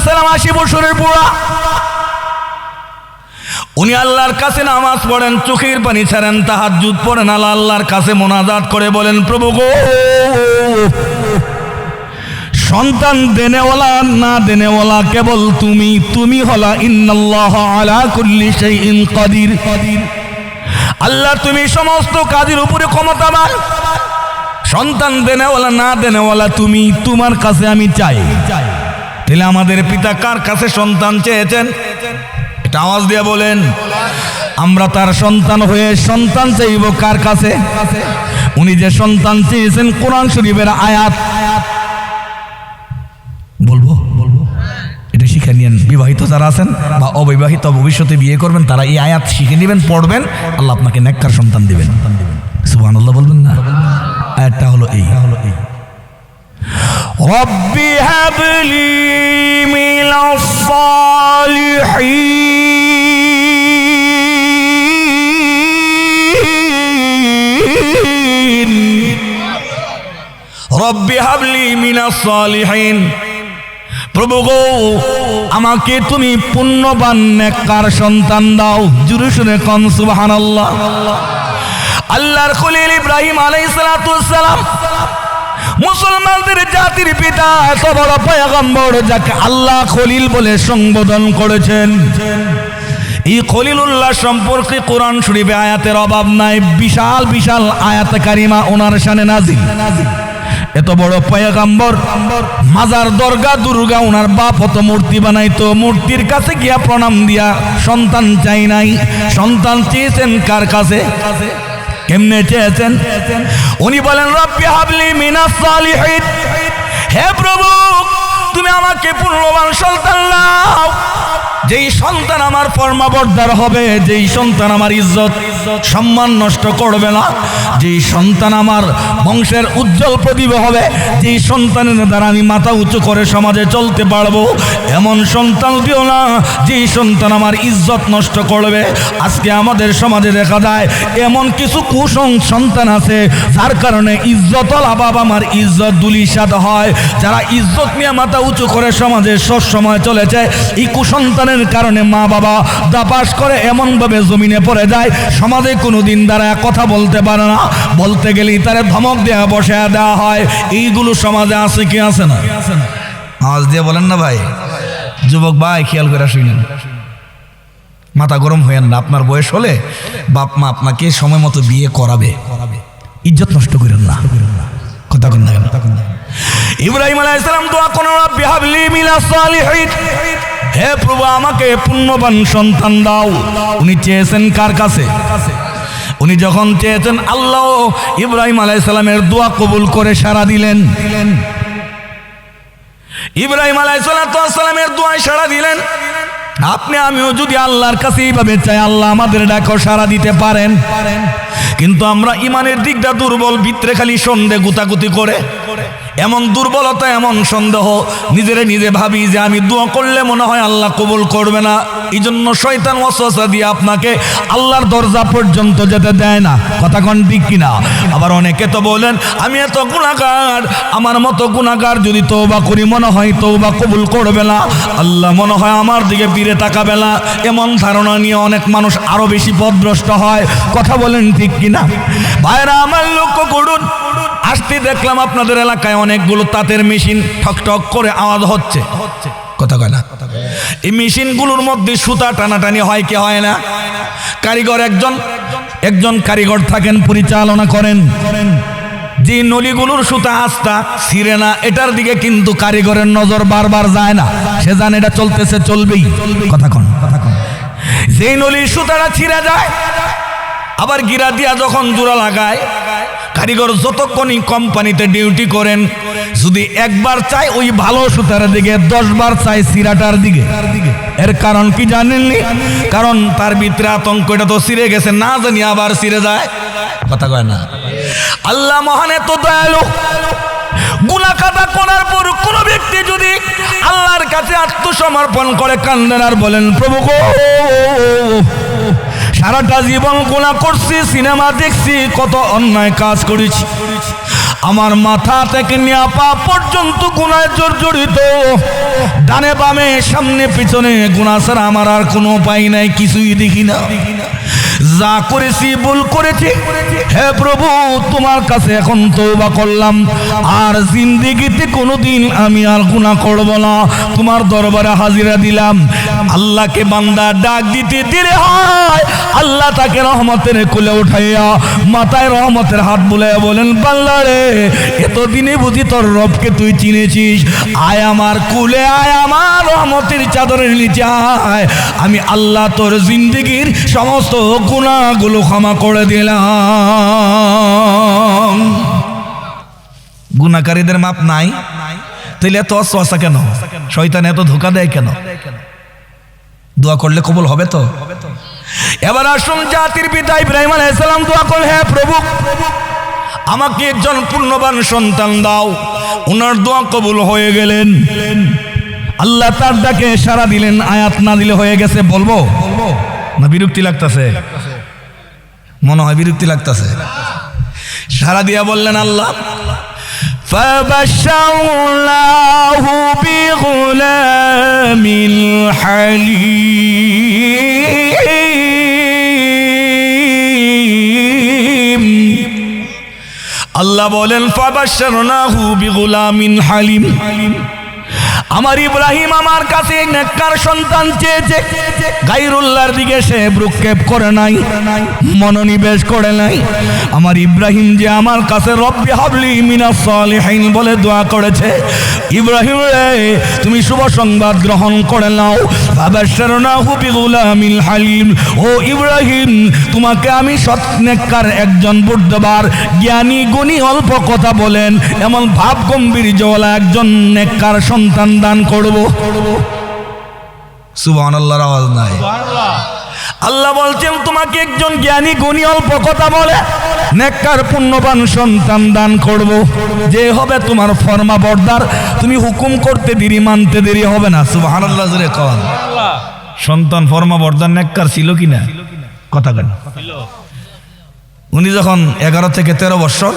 সালাম 80 বছরের বুড়া। উনি আল্লাহর কাছে নামাজ পড়েন, চোখের পানি ছাড়েন, তাহাজ্জুদ পড়েন, আল্লাহর কাছে মোনাজাত করে বলেন, প্রভু গো, সন্তান দেনেওয়ালা না দেনেওয়ালা কেবল তুমি। তুমি হলা ইন্নাল্লাহা আলা কুল্লি শাইইন কাদির। আল্লাহ তুমি সমস্ত কাজের উপরে ক্ষমতাবান। সন্তান দেনেওয়ালা না দেনেওয়ালা তুমি, তোমার কাছে আমি চাই। তাহলে আমাদের পিতা কার কাছে সন্তান চেয়েছেন? এটা আওয়াজ দিয়ে বলেন। আমরা তার সন্তান হয়ে সন্তান চাইব কার কাছে? উনি যে সন্তান চেয়েছেন কোরআন শরীফের আয়াত বলবো, এটা শিখে নিয়েন। বিবাহিত যারা আছেন বা অবিবাহিত ভবিষ্যতে বিয়ে করবেন, তারা এই আয়াত শিখে নেবেন, পড়বেন, আল্লাহ আপনাকে নেককার সন্তান দিবেন। সুবহানাল্লাহ বলবেন না? আয়াতটা হলো এই, রব্বি হাবলি মিনাস সালিহিন, রব্বি হাবলি মিনাস সালিহিন। প্রভু গো, আমাকে তুমি পুণ্যবান নেককার সন্তান দাও। জোরে শুনে কোন সুবহানাল্লাহ। আল্লাহর খলিল ইব্রাহিম আলাইহিস সালাম মুসলমানদের জাতির পিতা, এত বড় পয়গম্বর যাকে আল্লাহ খলিল বলে সম্বোধন করেছেন। এই খলিলুল্লাহ সম্পর্কে কোরআন শরীফে আয়াতের অভাব নাই। বিশাল বিশাল আয়াতে কারিমা ওনার শানে নাজিল। এত বড় পয়গম্বর, মাজার, দরগা, দুর্গা, ওনার বাপ হতো মূর্তি বানাইতো, মূর্তির কাছে গিয়া প্রণাম দিয়া সন্তান চাই নাই। সন্তান চেয়েছেন কার কাছে? কেমনে চেয়েছেন? উনি বলেন, রব্বি হাবলি মিনাস সালিহিন, হে প্রভু তুমি আমাকে পুণ্যবান সন্তান দাও, যেই সন্তান আমার ফরমাবরদার হবে, যেই সন্তান আমার ইজ্জত সম্মান নষ্ট করবে না, যেই সন্তান আমার বংশের উজ্জ্বল প্রদীপ হবে, যেই সন্তানের দ্বারা আমি মাথা উঁচু করে সমাজে চলতে পারবো, এমন সন্তান দিও না যেই সন্তান আমার ইজ্জত নষ্ট করবে। আজকে আমাদের সমাজে দেখা যায় এমন কিছু সন্তান আছে যার কারণে ইজ্জতওয়ালা বাবা আমার ইজ্জত দুলিশাত হয়। যারা ইজ্জত নিয়ে মাথা উঁচু করে সমাজে সব সময় চলেছে, এই কুসন্তানের শয়তানের কারণে মা বাবা দাপাস করে এমনভাবে জমিনে পড়ে যায়, সমাজে কোনোদিন দাঁড়ায় কথা বলতে পারে না, বলতে গেলেই তারে ধমক দেওয়া বসে দেওয়া হয়। এইগুলো সমাজে আছে কি আছে না? আওয়াজ দিয়ে বলেন না ভাই। যুবক ভাই খেয়াল করে শুনেন, মাথা গরম হয়েন না। আপনার বয়স হলে বাপ মা আপনাকে সময় মতো বিয়ে করাবে, ইজ্জত নষ্ট করেন না। কথা কন না কেন? ইব্রাহিম আলাইহিস সালাম দোয়া করেন, রব্বি হাবলি মিনাস সালিহিন, হে প্রভু আমাকে পুণ্যবান সন্তান দাও। উনি চেয়েছেন কার কাছে? উনি যখন চেয়েছেন, আল্লাহ ইব্রাহিম আলাইহিস সালামের দোয়া কবুল করে সাড়া দিলেন। ইব্রাহিম আলাইহিস সালামের দোয়ায় সাড়া দিলেন। আপনি আমিও যদি আল্লাহর কাছে এইভাবে চাই, আল্লাহ আমাদের ডাকও সাড়া দিতে পারেন। কিন্তু আমরা ইমানের দিকটা দুর্বল, ভিতরে খালি সন্দেহ গুতাগুতি করে, এমন দুর্বলতা, এমন সন্দেহ, নিজেরে নিজে ভাবি যে আমি দোয়া করলে মনে হয় আল্লাহ কবুল করবে না। এই জন্য শয়তান ওয়াসওয়াসা দিয়ে আপনাকে আল্লাহর দরজা পর্যন্ত যেতে দেয় না। কথা কোন ঠিক কিনা? আবার অনেকে তো বলেন, আমি এত গুনাহগার, আমার মতো গুনাহগার যদি তওবা করি মনে হয় তওবা কবুল করবে না, আল্লাহ মনে হয় আমার দিকে ফিরে তাকাবে না। এমন ধারণা নিয়ে অনেক মানুষ আরো বেশি পথভ্রষ্ট হয়। কথা বলেন ঠিক কিনা? ভাইরা আমার লক্ষ্য করুন, আসতে দেখলাম আপনাদের এলাকায় অনেকগুলো তাঁতের মেশিন ঠক ঠক করে আওয়াজ হচ্ছে। কথা কয় না? এই মেশিনগুলোর মধ্যে সুতা টানাটানি হয় কি হয় না? কারিগর একজন কারিগর থাকেন, পরিচালনা করেন। যে নলিগুলোর সুতা আস্তা ছিঁড়ে না, এটার দিকে কিন্তু কারিগরের নজর বারবার যায় না। সে জানে এটা চলতেছে, চলবেই। কথা কন। যে নলির সুতাটা ছিঁড়ে যায়, আবার গিরা দিয়া যখন জোড়া লাগায়, কারিগর যতক্ষণই কোম্পানিতে ডিউটি করেন, যদি একবার চাই ওই ভালো সুতার দিকে, 10 বার চাই সিরাটার দিকে। এর কারণ কি জানেননি? কারণ তার ভিতরে আতঙ্ক, এটা তো ছিঁড়ে গেছে, না জানি আবার ছিঁড়ে যায়। কথা কয় না? আল্লাহ মহান এত দয়ালু, গুনাহ কাটা করার পর কোন ব্যক্তি যদি আল্লাহর কাছে আত্মসমর্পণ করে কান্দেন আর বলেন, প্রভু গো, সারাটা জীবন গুনাহ করছি, সিনেমা দেখছি, কত অন্যায় কাজ করেছি, আমার মাথা থেকে নিয়ে পা পর্যন্ত গুনায় জর্জরিত, ডানে বামে সামনে পিছনে গুনাহ ছাড়া আমার আর কোনো উপায় নাই, কিছুই দেখি না, যা করেছি ভুল করেছি, হে প্রভু তোমার কাছে এখন তওবা করলাম, আর জিন্দেগিতে কোনোদিন আমি আর গুনাহ করব না, তোমার দরবারে হাজিরা দিলাম। আল্লাহকে বান্দা ডাক দিতে দেরি হয়, আল্লাহ তাকে রহমতের কোলে উঠাইয়া মাথায় রহমতের হাত বুলাইয়া বলেন, বান্দা রে, এতদিনে বুঝি তোর রবকে তুই চিনেছিস, আয় আমার কোলে, আয় আমার রহমতের চাদরের নিচে আয়, আমি আল্লাহ তোর জিন্দেগির সমস্ত গুনাহগুলো ক্ষমা করে দিলাম। গুনাহকারীদের মাপ নাই, তাইলে এত ওয়াসওয়াসা কেন? শয়তান এত ধোঁকা দেয় কেন? দোয়া করলে কবুল হবে তো? এবার আসুন, জাতির পিতা ইব্রাহিম আলাইহিস সালাম দোয়া করলেন, হে প্রভু আমাকে একজন পূর্ণবান সন্তান দাও। ওনার দোয়া কবুল হয়ে গেলেন, আল্লাহ তার ডাকে সাড়া দিলেন। আয়াত না দিলে হয়ে গেছে বলবো না? বিরক্তি লাগতেছে? মনে হয় বিরক্তি লাগতেছে। সাড়া দিয়া বললেন আল্লাহ, فبشرناه بغلام حليم। আল্লাহ বলেন, ফাবাশশারনাহু বিগুলামিন হালিম, আমার ইব্রাহিম আমার কাছে নেককার সন্তান চেয়েছে, গায়রুল্লাহর দিকে সে ভ্রুক্ষেপ করে নাই, মনোনিবেশ করে নাই। আমার ইব্রাহিম যে আমার কাছে রব্বি হাবলি মিনাস সালিহিন বলে দোয়া করেছে, ইব্রাহিম রে তুমি শুভ সংবাদ গ্রহণ করে নাও। ফাবাশশারনাহু বিগুলামিল হালিম, ও ইব্রাহিম তোমাকে আমি সৎ নেককার একজন বুদ্ধবার জ্ঞানী গুণী অল্প কথা বলেন এমন ভাব গম্ভীর্যওয়ালা একজন নেককার সন্তান দান করব। সুবহানাল্লাহর আওয়াজ নাই? আল্লাহ বলছেন তোমাকে একজন জ্ঞানী গুণী অল্প কথা বলে নেককার পুণ্যবান সন্তান দান করব, যে হবে তোমার ফরমা বরদার, তুমি হুকুম করতে দেরি মানতে দেরি হবে না। সুবহানাল্লাহ জোরে কন। সন্তান ফরমা বরদার নেককার ছিল কিনা? কথা কেন? উনি যখন 11 থেকে 13 বছর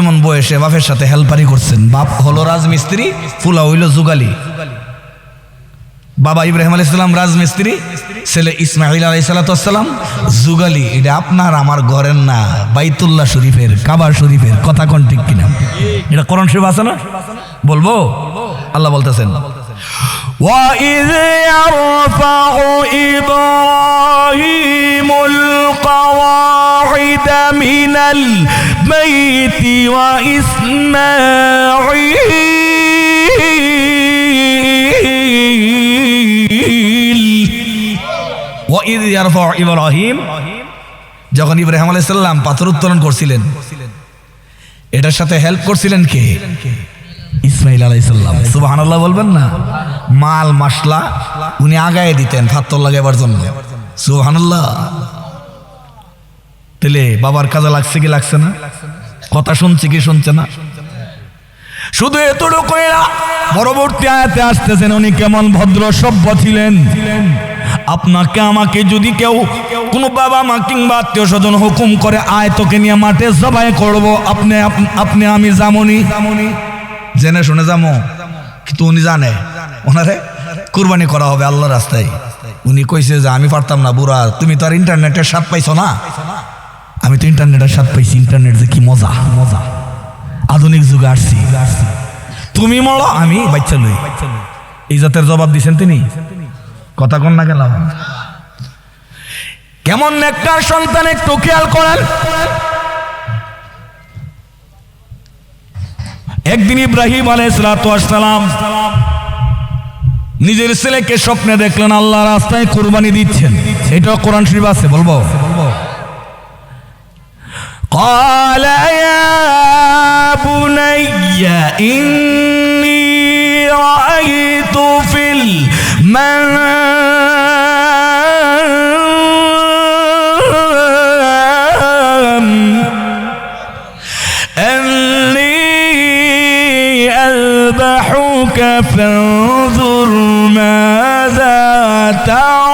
এমন বয়সে বাপের সাথে হেল্পারি করছেন, বাপ হলো রাজমিস্ত্রি, ফুলা হইল যুগালি। বাবা ইব্রাহিম আলাইহিস সালাম রাজমিস্ত্রি, ছেলে ইসমাঈল আলাইহিস সালাম যুগালি। এটা আপনার আমার ঘরের না, বাইতুল্লাহ শরীফের, কাবা শরীফের। কথা কোন ঠিক কিনা? এটা কোরআন শরীফ আছে না? বলবো? আল্লাহ বলতেছেন وَإِذْ يَرْفَعُ إِبْرَاهِيمُ الْقَوَاعِدَ مِنَ الْبَيْتِ وَإِذْ يَرْفَعُ إِبْرَاهِيمُ, যখন ইব্রাহিম আলাইহিস সালাম পাথর উত্তোলন করছিলেন, এটার সাথে হেল্প করছিলেন কে? ইসমাঈল আলাইহিস সালাম। সুবহানাল্লাহ বলবেন না? মাল মশলা উনি আগায় দিতেন পাথর লাগাবার জন্য। সুবহানাল্লাহ। তাহলে বাবার কাজে লাগছে কি লাগছে না? কথা শুনছে কি শুনছে না? শুধু এতটুকু না, পরবর্তী আয়াতে আসতেছেন উনি কেমন ভদ্র সভ্য ছিলেন। আপনাকে আমাকে যদি কেউ কোনো বাবা মা কিংবা আত্মীয় স্বজন হুকুম করে আয় তোকে নিয়ে মাঠে জবাই করবো, আপনি আমি যামনি, জেনে শুনে যাবো, কিন্তু উনি জানে ওনারে কুরবানি করা হবে আল্লাহর রাস্তায়। উনি কইছে যে আমি পারতাম না, বুড়া তুমি তো আর ইন্টারনেটের স্বাদ পাইছো না। আমি তো ইন্টারনেটের স্বাদ পাইছি, ইন্টারনেট যে কি মজা, মজা আধুনিক যুগে আসছি, তুমি মরো আমি বাচ্চা লই। এই জাতের জবাব দিছেন তিনি। কথা কন না গেলাম কেমন নেককার সন্তান, একটু খেয়াল করেন। একদিন ইব্রাহিম আলাইহিস সালাম নিজের ছেলেকে স্বপ্নে দেখলেন আল্লাহ রাস্তায় কুরবানি দিচ্ছেন। এটা কোরআন শরীফ আছে, বলবো? قال يا بني إني رأيت في المنام أني أذبحك فانظر ماذا ترى।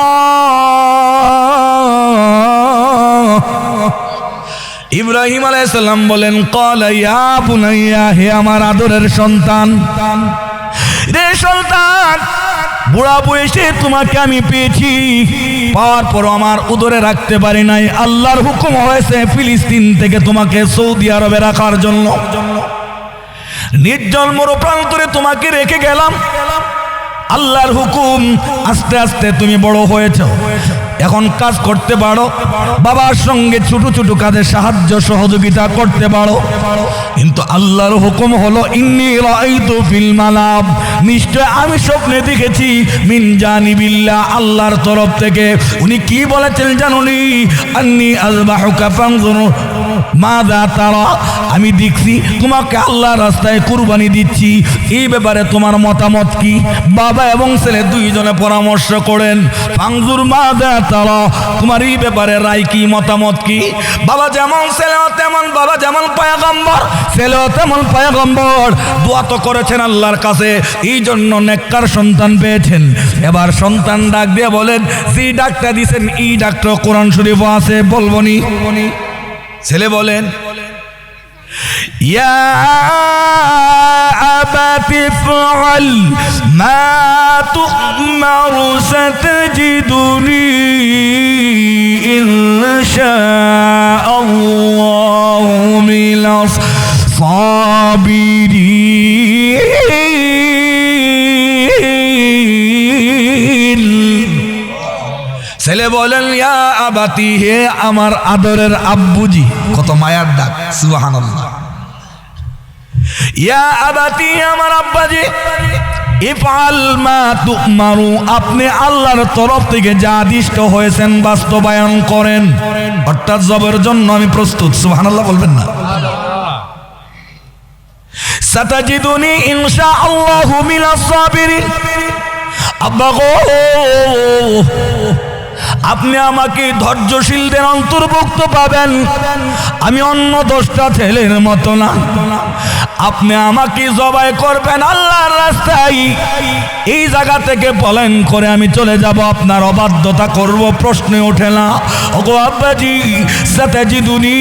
ইব্রাহিম আলাইহিস সালাম বলেন ক্বালা ইয়া বুনাইয়া, হে আমার আদরের সন্তান, রে সন্তান, বুড়া বয়সে তোমাকে আমি পেয়েছি, পাওয়ার পর আমার উদরে রাখতে পারি নাই। আল্লাহর হুকুম হয়েছে ফিলিস্তিন থেকে তোমাকে সৌদি আরবে রাখার জন্য। নির্জন মরুপ্রান্তরে তোমাকে রেখে গেলাম। আল্লাহর হুকুম, আস্তে আস্তে তুমি বড় হয়েছো, এখন কাজ করতে পারো, বাবার সঙ্গে ছোট ছোট কাজে সাহায্য সহযোগিতা করতে পারো। কিন্তু আল্লাহর হুকুম হলো ইন্নী রাআইতু ফিল মানাম, নিশ্চয় আমি স্বপ্নে দেখেছি, মিন জানিবিল্লাহ, আল্লাহর তরফ থেকে। উনি কি বলেছেন জানুনি? আন্নী আযবাহুকা ফানজুর মাযা তারা, আমি দেখছি তোমাকে আল্লাহর রাস্তায় কুরবানি দিচ্ছি, এই ব্যাপারে তোমার মতামত কি? বাবা এবং ছেলে দুইজনে পরামর্শ করেন, ফানজুর মাযা তারা, তোমার এই ব্যাপারে রায় কি, মতামত কি? বাবা যেমন ছেলেও তেমন, বাবা যেমন পয়গম্বর ছেলেও তেমন পয়গম্বর। দোয়া তো করেছেন আল্লাহর কাছে, এই জন্য নেককার সন্তান পেয়েছেন। এবার সন্তান ডাক দিয়ে বলেন, যে ডাকটা দিয়েছেন এই ডাকটা কোরআন শরীফে আছে, বলবনি? ছেলে বলেন, ইয়া আবাতি ফাআল মা তু'মারু সাতাজিদুনি ইনশাআল্লাহু মিনাস সাবিরিন। ছেলে বলেন, ইয়া আবাতি, হে আমার আদরের আব্বুজি। কত মায়ার ডাক, সুবহানাল্লাহ। ইয়া আবাতি, আমার আব্বাজি, ইফআল মা তু'মারু, আপনি আল্লাহর তরফ থেকে যা আদিষ্ট হয়েছেন বাস্তবায়ন করেন। অর্থাৎ জবের জন্য আমি প্রস্তুত। সুবহানাল্লাহ বলবেন না? সাতাজিদুনি ইনশাআল্লাহু মিনাস সাবিরিন। আব্বা গো, আপনি আমাকে ধৈর্যশীলদের অন্তর্ভুক্ত পাবেন। আমি অন্য 10টা ছেলের মতো না, আপনি আমাকে জবাই করবেন আল্লাহর রাস্তায়, এই জায়গা থেকে পলায়ন করে আমি চলে যাব, আপনার অবাধ্যতা করব, প্রশ্নে ওঠে না। ওগো আব্বাজি, সাতাজিদুনি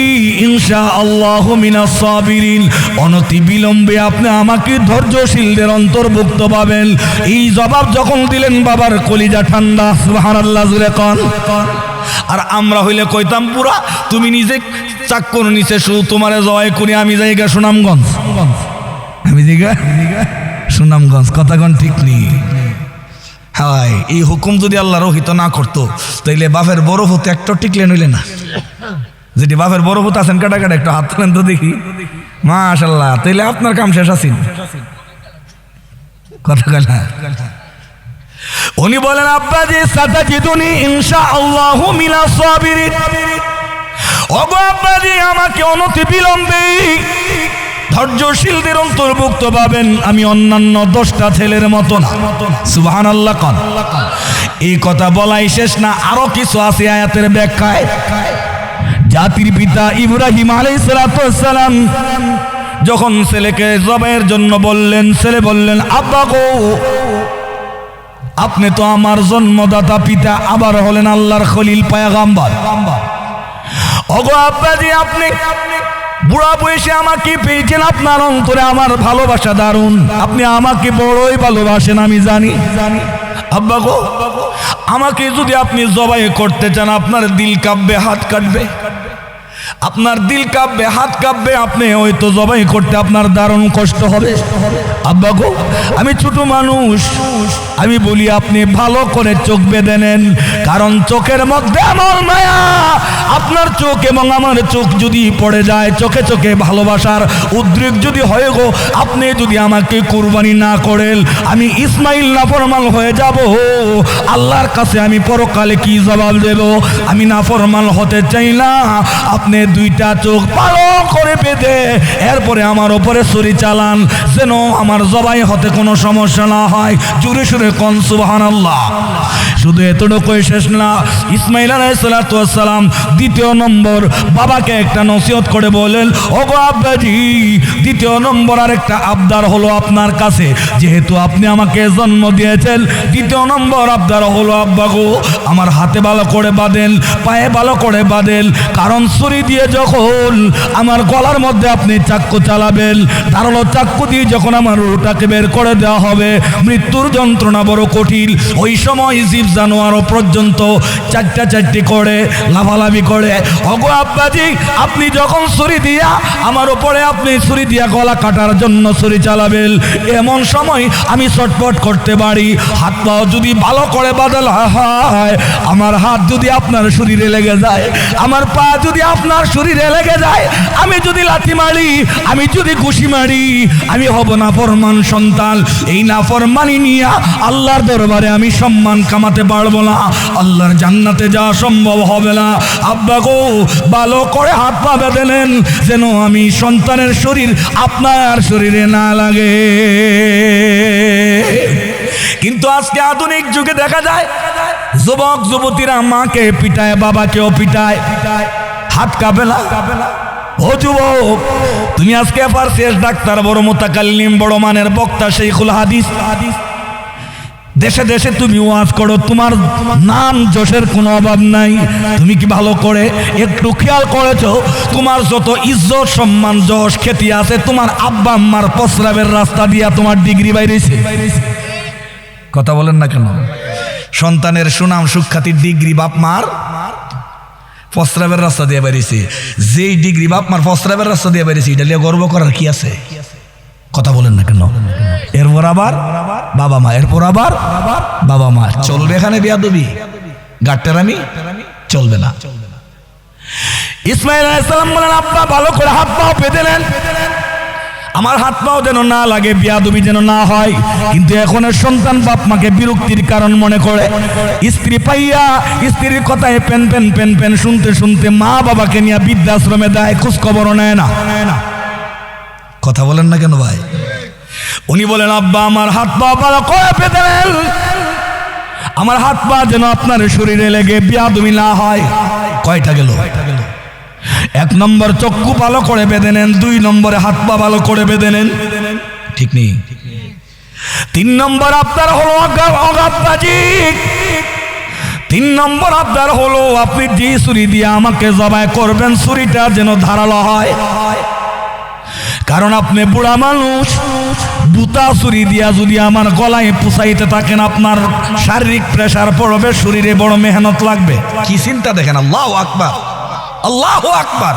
ইনশাআল্লাহু মিনাস সাবিরিন, অনতি বিলম্বে আপনি আমাকে ধৈর্যশীলদের অন্তর্ভুক্ত পাবেন। এই জবাব যখন দিলেন বাবার কলিজা ঠান্ডা। সুবহানাল্লাহ জুরে কোন। আর আমরা হইলে কইতাম পুরা তুমি নিজে চাক্কর নিচে শুধু তোমারে জয় করি, আমি জায়গা সুনামগঞ্জ, আমি জায়গা সুনামগঞ্জ, কথাগণ ঠিক নেই। হায়, এই হুকুম যদি আল্লাহ রহিত না করতো তাইলে বাপের বড় হতে একটা টিকলে নইলে না। যেটি বাপের বড় হতে আছেন কাটা কাটা একটু হাত তোলেন তো দেখি, মাশাআল্লাহ, তাইলে আপনার কাম শেষ আছেন। কথা কথা উনি বলেন আব্বাজি সাতাজিদুনি ইনশাআল্লাহু মিনাস সাবিরিন, ওগো আব্বাজি আমাকে অনতি বিলম্বে ধৈর্যশীলদের অন্তর্ভুক্ত পাবেন, আমি অন্যান্য 10টা ছেলের মতো না। সুবহানাল্লাহ কোন। এই কথা বলাই শেষ না, আরো কিছু আছে আয়াতের ব্যাখ্যায়। জাতির পিতা ইব্রাহিম আলাইহিস সালাম যখন ছেলেকে জবাইয়ের জন্য বললেন, ছেলে বললেন আব্বা গো, আপনি তো আমার জন্মদাতা পিতা, আবার হলেন আল্লাহর খলিল পয়গম্বর। ওগো আব্বাজি, আপনি বুড়া বয়সে আমাকে পেয়েছেন, আপনার অন্তরে আমার ভালোবাসা দারুণ, আপনি আমাকে বড়ই ভালোবাসেন আমি জানি। আব্বা গো, আমাকে যদি আপনি জবাই করতে চান, আপনার দিল কাঁপবে, হাত কাটবে, আপনার দিল কাঁপবে, হাত কাঁপবে, আপনি হয়তো জবাই করতে আপনার দারুণ কষ্ট হবে। আব্বা গো, আমি ছোট মানুষ, আমি বলি আপনি ভালো করে চোখ বেঁধে নেন, কারণ চোখের মধ্যে আমার মায়া। আপনার চোখ এবং আমার চোখ যদি পড়ে যায়, চোখে চোখে ভালোবাসার উদ্রেক যদি হয় গো, আপনি যদি আমাকে কুরবানি না করেন, আমি ইসমাইল নাফরমান হয়ে যাব। আল্লাহর কাছে আমি পরকালে কি জবাব দেব? আমি নাফরমান হতে চাই না। আপনি 2টা চোখ ভালো করে বেঁধে এরপরে আমার উপরে ছুরি চালান, যেন আমার জবাই হতে কোনো সমস্যা না হয়। জোরে সুরে কোন সুবহানাল্লাহ। শুধু এতটুকুই শেষ না, ইসমাইল আলাইহিস সালাম 2য় নম্বর বাবাকে একটা নসিহত করে বলেন, ওগো আব্বাজি, 2য় নম্বর আরেকটা আবদার হলো আপনার কাছে, যেহেতু আপনি আমাকে জন্ম দিয়েছেন, 2য় নম্বর আবদার হলো আব্বা গো, আমার হাতে ভালো করে বাঁধেন, পায়ে ভালো করে বাঁধেন, কারণ ছুরি দিয়ে যখন আমার গলার মধ্যে আপনি চাক্কু চালাবেন, ধারালো চাক্কু দিয়ে যখন আমার রুটাকে বের করে দেওয়া হবে, মৃত্যুর যন্ত্রণা বড় কঠিন। ওই সময় জীব জানোয়ারও পর্যন্ত চারটি করে লাফালাফি করে। ওগো আব্বাজি, আপনি যখন ছুরি দিয়া আমার উপরে আপনি ছুরি দিয়া গলা কাটার জন্য ছুরি চালাবেন, এমন সময় আমি ছটফট করতে পারি। হাত পাও যদি ভালো করে বাঁধা হয়, আমার হাত যদি আপনার শরীরে লেগে যায়, আমার পা যদি আপনার শরীরে লেগে যায়, আমি যদি লাথি মারি, আমি যদি ঘুষি মারি, আমি হব নাফরমান সন্তান। এই নাফরমানি নিয়ে আল্লাহর দরবারে আমি সম্মান কামাতে পারবো না, আল্লাহর জান্নাতে যাওয়া সম্ভব হবে না। আব্বা গো, ভালো করে হাত পা বেঁধে নেন, যেন আমি সন্তানের শরীর আপনার শরীরে না লাগে। কিন্তু আজকে আধুনিক যুগে দেখা যায় যুবক যুবতীরা মাকে পিটায়, বাবাকেও পিটায়, হাত কাঁপে না। ও যুবক, তুমি আজকে আবার শেষ ডাক্তার, বড় মুতাকাল্লিম, বড় মানের বক্তা, শাইখুল হাদিস, দেশে দেশে তুমি ওয়াজ করো, তোমার নাম যশের কোনো অভাব নাই। তুমি কি ভালো করে একটু খেয়াল করেছো, তোমার যত ইজ্জত সম্মান যশ খ্যাতি আছে, তোমার আব্বা আম্মার প্রস্রাবের রাস্তা দিয়া তোমার ডিগ্রি বাইরেছে? কথা বলেন না কেন? সন্তানের সুনাম সুখ্যাতির ডিগ্রি বাপ মার প্রস্রাবের রাস্তা দিয়ে বেরিয়েছে। যেই ডিগ্রি বাপ মার প্রস্রাবের রাস্তা দিয়ে বেরিয়েছে, এটা নিয়ে গর্ব করার কি আছে? কথা বলেন না কেন? এরপর আবার বাবা মা, এরপর আবার বাবা মা। চলবে এখানে বেয়াদবি, গাট্টারামি চলবে না। ইসমাইল আলাইহিস সালাম বলেন, আব্বা ভালো করে হাত পাও বেঁধে নেন, আমার হাত পাও যেন না লাগে, বিয়াদবি যেন না হয়। কিন্তু এখন সন্তান বাপ মাকে বিরক্তির কারণ মনে করে, স্ত্রী পাইয়া স্ত্রীর কথায় পেন পেন পেন পেন শুনতে শুনতে মা বাবাকে নিয়ে বৃদ্ধাশ্রমে দেয়, খোঁজ খবরও নেয় না। কথা বলেন না কেন ভাই? উনি বলেন, আব্বা আমার হাত পা ভালো করে বেঁধে নেন, আমার হাত পা যেন আপনার শরীরে লেগে বিয়াদবি না হয়। কয়টা গেল? এক নম্বর চক্ষু ভালো করে বেঁধে নেন, 2 নম্বরে হাত পা ভালো করে বেঁধে নেন, ঠিক নেই। 3 নম্বর আপনার হলো অগাধবাজি। 3 নম্বর আপনার হলো আপনি যে ছুরি দিয়ে আমাকে জবাই করবেন ছুরিটা যেন ধারালো হয়, কারণ আপনি বুড়া মানুষ, বুতা ছুরি দিয়া যদি আমার গলায় পুষাইতে থাকেন আপনার শারীরিক প্রেসার পড়বে, শরীরে বড় মেহনত লাগবে। কি চিন্তা দেখেন, আল্লাহু আকবার, আল্লাহু আকবার।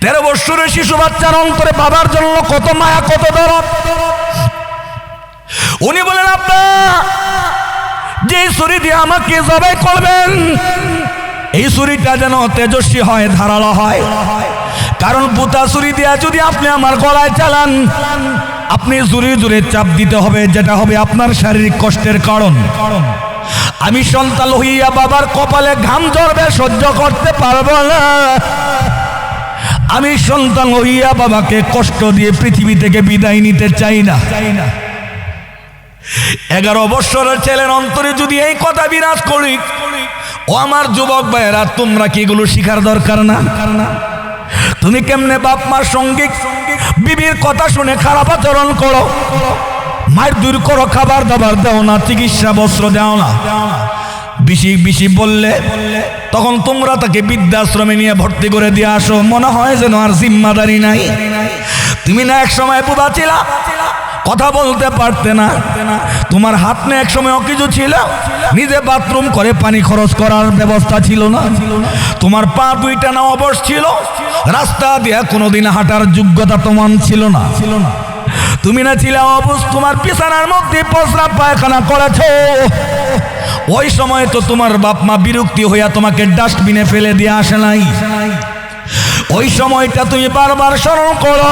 13 বছরের শিশু বাচ্চার অন্তরে বাবার জন্য কত মায়া, কত দরদ। উনি বলেন আব্বা যে ছুরি দিয়ে আমাকে জবাই করবেন এই ছুরিটা যেন তেজস্বী হয়, ধারালো হয়, কারণ বুতা ছুরি দিয়া যদি আপনি আমার গলায় চালান আপনি জোরে জোরে চাপ দিতে হবে, যেটা হবে আপনার শারীরিক কষ্টের কারণ। আমি সন্তান হইয়া বাবার কপালে ঘাম ঝরবে, সহ্য করতে পারবো না। আমি সন্তান হইয়া বাবাকে কষ্ট দিয়ে পৃথিবী থেকে বিদায় নিতে চাই না। 11 বছরের ছেলের অন্তরে যদি এই কথা বিরাজ করি, ও আমার যুবক ভাইয়েরা, তোমরা কি এগুলো শিখার দরকার না? তুমি কেমনে বাপ মার সঙ্গে বিবির কথা শুনে খারাপ আচরণ করো, মায়ের দূর করো, খাবার দাবার দাও না, চিকিৎসা বস্ত্র দাও না, বেশি বেশি বললে তখন তোমরা তাকে বৃদ্ধাশ্রমে নিয়ে ভর্তি করে দিয়ে আসো, মনে হয় যেন আর জিম্মাদারি নাই। তুমি না এক সময় বুবা ছিলা, কথা বলতে পারতে না, তোমার হাত না এক সময় অকিছু ছিল, নিজে বাথরুম করে পানি খরচ করার ব্যবস্থা ছিল না, তোমার পা 2টা না অবশ ছিল, রাস্তা দিয়ে কোনোদিন হাঁটার যোগ্যতা তোমার ছিল না, তুমি না ছিলে অবশ, তোমার বিছানার মধ্যে প্রস্রাব পায়খানা করেছো। ওই সময় তো তোমার বাপ মা বিরক্তি হইয়া তোমাকে ডাস্টবিনে ফেলে দিয়ে আসে নাই। ওই সময়টা তুমি বারবার স্মরণ করো,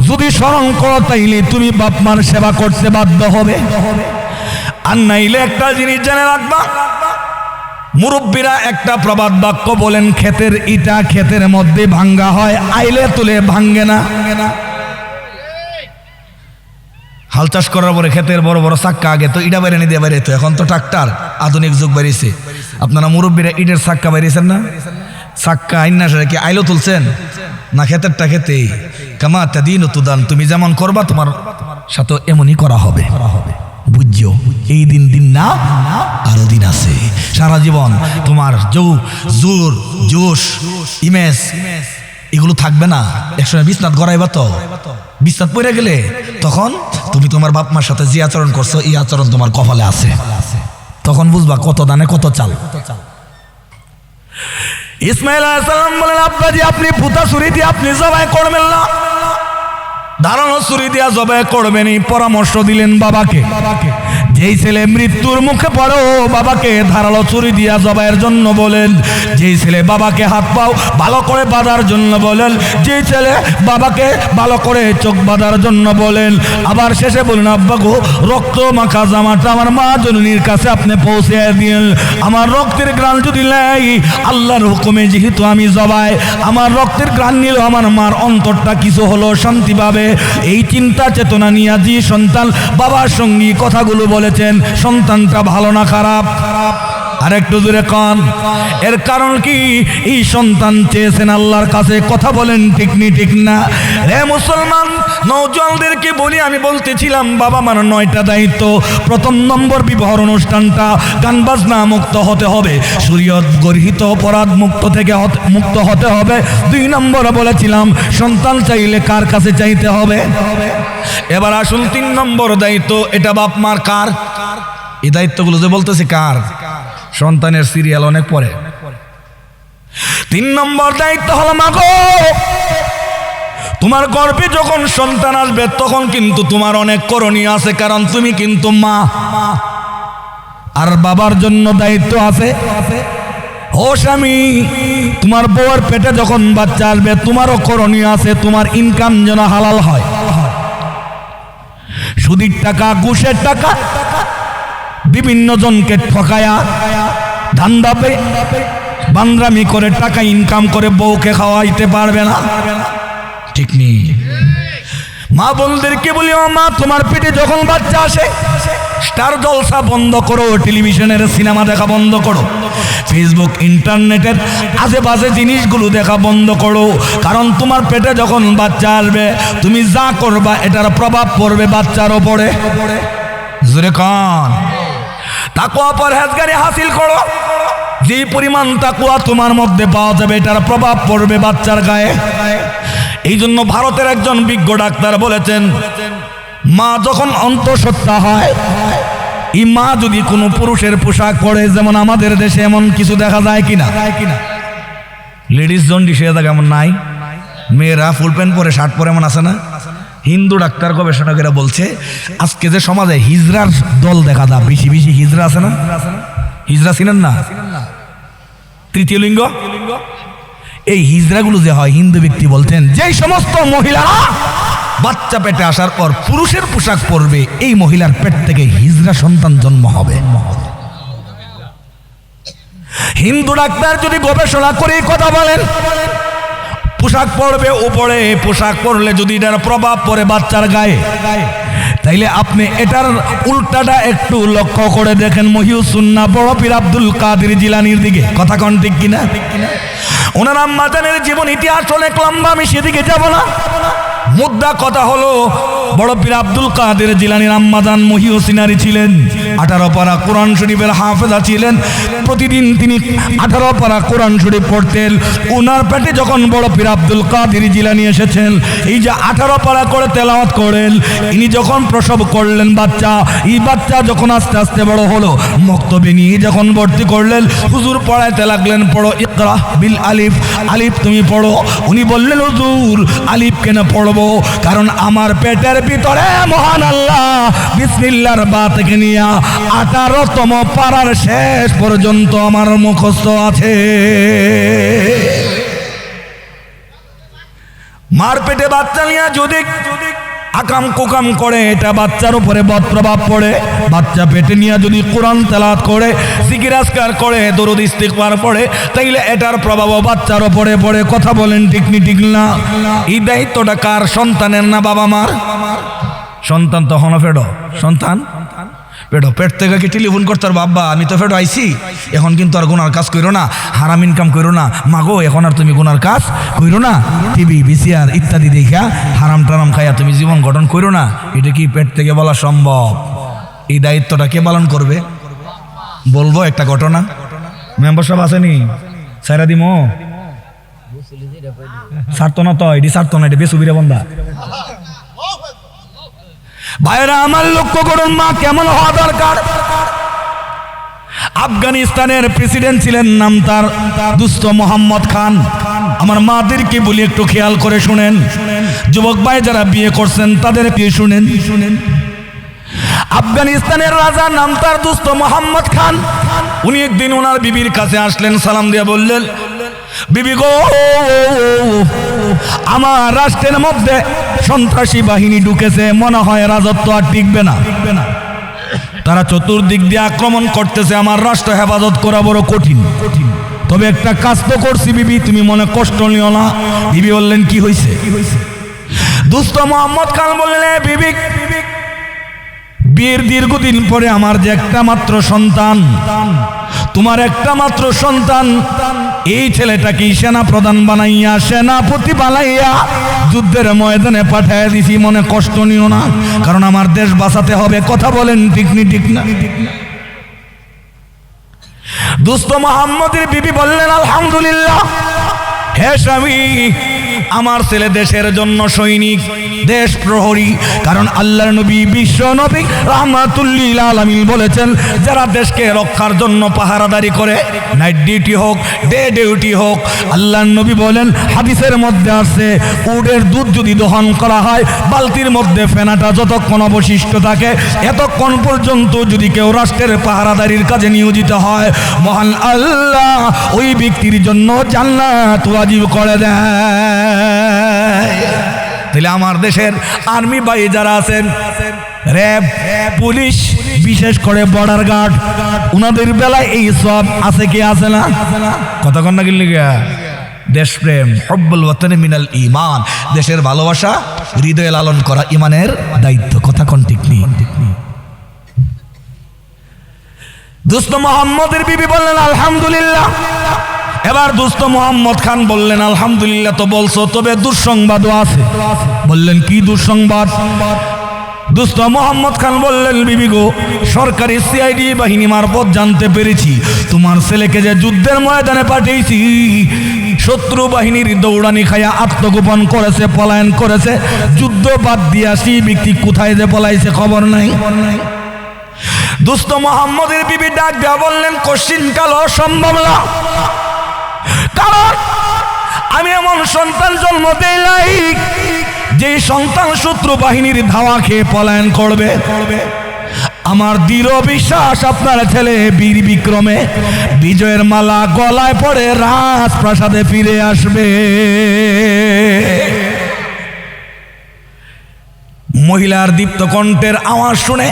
যদি স্মরণ করো তাইলে তুমি বাপ মার সেবা করতে বাধ্য হবে। আর নাইলে একটা জিনিস জেনে রাখবা, মুরব্বীরা একটা প্রবাদ বাক্য বলেন, ক্ষেতের ইটা ক্ষেতের মধ্যে ভাঙ্গা হয়, আইলে তুলে ভাঙ্গে না। হাল চাষ করার পরে ক্ষেতের বড় বড় চাক্কা, আগে তো ইটা বাইরে নিতে বাইরে, তো এখন তো ট্রাক্টর, আধুনিক যুগ বেরিয়েছে। আপনারা মুরব্বীরা ইটের চাক্কা বাইরেছেন না? চাক্কা আইনা কি আইলো তুলছেন না? ক্ষেতেরটা খেতেই কামা দিন তুদান, তুমি যেমন করবা তোমার সাথে এমনই করা হবে, বুঝছো? এই দিন দিন না, আরো দিন আছে। সারা জীবন তোমার জোর জোশ ইমেজ এগুলো থাকবে না। একসময় বিছনাথ গড়াইবা, তো বিছনাথ পড়ে গেলে তখন তুমি তোমার বাপ মার সাথে যে আচরণ করছো এই আচরণ তোমার কপালে আছে, তখন বুঝবা কত দানে কত চাল। ইসমাইল আলাইহিস সালাম বলেন, আব্বাজি আপনি ভূতা ছুরি দিয়ে আপনি জবাই করবেন না, ধারালো ছুরি দিয়া জবাই করবেনই। পরামর্শ দিলেন বাবাকে, যেই ছেলে মৃত্যুর মুখে পড়ো বাবাকে ধারালো ছুরি দিয়া জবাইয়ের জন্য বলেন, যেই ছেলে বাবাকে হাত পাও ভালো করে বাঁধার জন্য বলেন, যেই ছেলে বাবাকে ভালো করে চোখ বাঁধার জন্য বলেন। আবার শেষে বলেন, আব্বা গো রক্ত মাখা জামাটা আমার মা জননীর কাছে আপনি পৌঁছে দিন। আমার রক্তের ঘ্রাণ যদি নেই, আল্লাহর হুকুমে যেহেতু আমি জবাই, আমার রক্তের ঘ্রাণ নিল আমার মার অন্তরটা কিছু হলো শান্তি পাবে। এই চিন্তা চেতনা নিয়ে যে সন্তান বাবার সঙ্গে কথাগুলো বলেছেন, সন্তানটা ভালো না খারাপ? আর একটু দূরে কন, এর কারণ কি? এই সন্তান চেয়েছেন আল্লাহর কাছে। কথা বলেন ঠিক নি ঠিক না? রে মুসলমান নওজওয়ানদেরকে বলি, আমি বলতেছিলাম বাবা মার 9টা দায়িত্ব। প্রথম নম্বর, বিবাহর অনুষ্ঠানটা গান বাজনা মুক্ত হতে হবে, শরীয়ত গর্হিত অপরাধ মুক্ত হতে হবে। 2 নম্বর বলেছিলাম সন্তান চাইলে কার কাছে চাইতে হবে। এবার আসুন 3 নম্বর দায়িত্ব, এটা বাপ মার কার? এই দায়িত্বগুলো যে বলতেছে কার? সন্তানের সিরিয়াল অনেক পরে। 3 নম্বর দায়িত্ব হলো মাগো, তোমার গর্ভে যখন সন্তান আসবে তখন কিন্তু তোমার অনেক করণীয় আছে, কারণ তুমি কিন্তু মা। আর বাবার জন্য দায়িত্ব আছে। ও স্বামী, তোমার বউয়ের পেটে যখন বাচ্চা আসবে তোমারও করণীয় আছে, তোমার ইনকাম যেন হালাল হয়। সুদের টাকা, ঘুষের টাকা, বিভিন্ন জনকে ঠকায়া ধান্দা পে বান্দ্রামি করে টাকা ইনকাম করে বউকে খাওয়াইতে পারবে না, ঠিক নেই? মা বোনদেরকে বলি, ও মা, তোমার পেটে যখন বাচ্চা আসে স্টার জলসা বন্ধ করো, টেলিভিশনের সিনেমা দেখা বন্ধ করো, ফেসবুক ইন্টারনেটের আশেপাশে জিনিসগুলো দেখা বন্ধ করো। কারণ তোমার পেটে যখন বাচ্চা আসবে তুমি যা করবা এটার প্রভাব পড়বে বাচ্চার ওপরে। জোরে কান। তাকওয়া পরহেজগারি হাসিল করো, যে পরিমাণ তাকওয়া তোমার মধ্যে পাওয়া যাবে এটার প্রভাব পড়বে বাচ্চার গায়ে। এই জন্য ভারতের একজন বিজ্ঞ ডাক্তার বলেছেন, মা যখন অন্তঃসত্ত্বা হয়, এই মা যদি কোনো পুরুষের পোশাক পরে, যেমন আমাদের দেশে এমন কিছু দেখা যায় কিনা, লেডিস জন্ডিস এমন নাই, মেয়েরা ফুল প্যান্ট পরে শার্ট পরে এমন আছে না? হিন্দু ডাক্তার গবেষণকেরা বলছে আজকে যে সমাজে হিজড়ার দল দেখা যায়, বেশি বেশি হিজড়া আছে না? হিজড়া চিনেন না? তৃতীয় লিঙ্গ। এই হিজড়াগুলো যে হয়, হিন্দু ব্যক্তি বলতেন যেই সমস্ত মহিলারা বাচ্চা পেটে আসার পর পুরুষের পোশাক পরবে, এই মহিলার পেট থেকে হিজড়া সন্তান জন্ম হবে। হিন্দু ডাক্তার যদি গবেষণা করে কথা বলেন, পোশাক পরবে উপরে, পোশাক পরলে যদি এটার প্রভাব পড়ে বাচ্চার গায়ে, তাইলে আপনি এটার উল্টাটা একটু লক্ষ্য করে দেখেন। মহিউসুন্নাহ বড় পীর আব্দুল কাদের জিলানীর দিকে, কথা কোন ঠিক কিনা? ওনার আম্মা জানের জীবন ইতিহাস অনেক লম্বা, আমি সেদিকে যাব না। মুদ্রা কথা হলো, বড় পীর আব্দুল কাদের জিলানীর আম্মাজান মহিউসিনারি ছিলেন, 18 পারা কোরআন শরীফের হাফেজা ছিলেন। প্রতিদিন তিনি 18 পারা কোরআন শরীফ পড়তেন। ওনার পেটে যখন বড় পীর আব্দুল কাদের জিলানী এসেছেন, এই যে 18 পারা করে তেলাওয়াত করেন, ইনি যখন প্রসব করলেন বাচ্চা, এই বাচ্চা যখন আস্তে আস্তে বড় হলো, মক্তবে নিয়ে যখন ভর্তি করলেন, হুজুর পড়াইতে লাগলেন, পড়ো ইকরা বিল আলিফ, আলিফ তুমি পড়ো। উনি বললেন, হুজুর আলিফ কেন পড়বো? কারণ আমার পেটের ভিতরে মহান আল্লাহ বিসমিল্লাহর বা থেকে নিয়ে 18তম পারার শেষ পর্যন্ত আমার মুখস্থ আছে। মার পেটে বাচ্চা নিয়ে যদি আকাম কুকাম করে, এটা বাচ্চার উপরে বদ প্রভাব পড়ে। বাচ্চা পেটে নিয়ে যদি কোরআন তেলাওয়াত করে, জিকির আজকার করে, দরুদ ইস্তিগফার পড়ে, তাইলে এটার প্রভাবও বাচ্চার উপরে পড়ে। কথা বলেন ঠিক নি ঠিক না? এই দায়িত্বটা কার? সন্তানের না বাবা মার? সন্তান তখন ফেডো, সন্তান পেটো, পেট থেকে কি টেলিফোন করতে পারবো, আব্বা আমি তো ফেটো আইছি, এখন কিন্তু আর গুনার কাজ করো না, হারাম ইনকাম করো না, মাগো এখন আর তুমি গুনার কাজ করো না, টিভি ভিসিআর ইত্যাদি দেখা হারাম টারাম খাইয়া তুমি জীবন গঠন করো না। এটা কি পেট থেকে বলা সম্ভব? এই দায়িত্বটা কে পালন করবে? বলবো একটা ঘটনা। মেম্বার সব আসেনি, সাইরা দিমো সারতো না, তো এটি সারতো না, এটা বেসুবিরে বন্ধা। ভাইরা আমার লক্ষ্য করুন, মা কেমন হওয়া দরকার। আফগানিস্তানের প্রেসিডেন্ট ছিলেন, নাম তার দুস্ত মোহাম্মদ খান। আমার মাদেরকে বলি একটু খেয়াল করে শুনেন, যুবক ভাই যারা বিয়ে করছেন তাদের বিয়ে শুনেন। আফগানিস্তানের রাজা, নাম তার দুস্ত মোহাম্মদ খান। উনি একদিন ওনার বিবির কাছে আসলেন, সালাম দিয়ে বললেন, বিবি গো, আমার রাষ্ট্রের মধ্যে সন্ত্রাসী বাহিনী ঢুকেছে, মনে হয় রাজত্ব আর টিকবে না, তারা চতুর্দিক দিয়ে আক্রমণ করতেছে, আমার রাষ্ট্র হেফাজত করা বড় কঠিন। তবে একটা কাজ তো করছি বিবি, তুমি মনে কষ্ট নিও না। বিবি বললেন, কি হয়েছে? দুস্ত মোহাম্মদ খান বললেন, বিবি, বিয়ের দীর্ঘদিন পরে আমার যে একটা মাত্র সন্তান, তোমার একটা মাত্র সন্তান, এই ছেলেটাকে সেনা প্রধান বানাইয়া, সেনাপতি বানাইয়া যুদ্ধের ময়দানে পাঠাইয়া দিছি, মনে কষ্ট নিও না, কারণ আমার দেশ বাঁচাতে হবে। কথা বলেন ঠিক নি ঠিক না? দুস্ত মোহাম্মদের বিবি বললেন, আলহামদুলিল্লাহ, হে স্বামী, আমার ছেলে দেশের জন্য সৈনিক, দেশ প্রহরী। কারণ আল্লাহর নবী, বিশ্ব নবী রাহমাতুল্লিল আলামিন বলেছেন, যারা দেশকে রক্ষার জন্য পাহারাদারি করে, নাইট ডিউটি হোক, ডে ডিউটি হোক, আল্লাহর নবী বলেন, হাদিসের মধ্যে আছে, উটের দুধ যদি দহন করা হয়, বালতির মধ্যে ফেনাটা যতক্ষণ অবশিষ্ট থাকে, এতক্ষণ পর্যন্ত যদি কেউ রাষ্ট্রের পাহারাদারির কাজে নিয়োজিত হয়, মহান আল্লাহ ওই ব্যক্তির জন্য জান্নাত ওয়াজিব করে দেয়। তাহলে আমার দেশের আর্মি ভাই যারা আছেন, র্যাব, পুলিশ, বিশেষ করে বর্ডার গার্ড, ওনাদের বেলায় এই সব আছে কি আছে না? কতক্ষণ না গেলে দেশপ্রেম, হুব্বুল ওয়াতানি মিনাল ঈমান, দেশের ভালোবাসা হৃদয়ে লালন করা ঈমানের দায়িত্ব। কথা কোন ঠিক নেই? দোস্ত মোহাম্মদের বিবি বললেন আলহামদুলিল্লাহ। এবার দোস্ত মোহাম্মদ খান বললেন আলহামদুলিল্লাহ তো বলছো, তবে দুঃসংবাদও আছে। বললেন কি দুঃসংবাদ? দোস্ত মোহাম্মদ খান বললেন বিবি গো, সরকারি সিআইডি বাহিনী মারফত জানতে পেরেছি তোমার ছেলেকে যে যুদ্ধের ময়দানে পাঠিয়েছি, শত্রু বাহিনীর দৌড়ানি খায়া আত্মগোপন করেছে, পলায়ন করেছে। যুদ্ধ বাদ দিয়ে আসি ব্যক্তি কোথায় যে পলাইছে খবর নাই। দোস্ত মোহাম্মদের বিবি ডাক দেওয়া বললেন কোশ্চিন কাল অসম্ভব না, কারণ আমি এমন সন্তান জন্ম দেই নাই যে সন্তান শত্রু বাহিনীর ধাওয়া খেয়ে পলায়ন করবে। আমার দৃঢ় বিশ্বাস আপনার ছেলে বীর বিক্রমে বিজয়ের মালা গলায় পড়ে রাজপ্রাসাদে ফিরে আসবে। মহিলার দীপ্ত কণ্ঠের আওয়াজ শুনে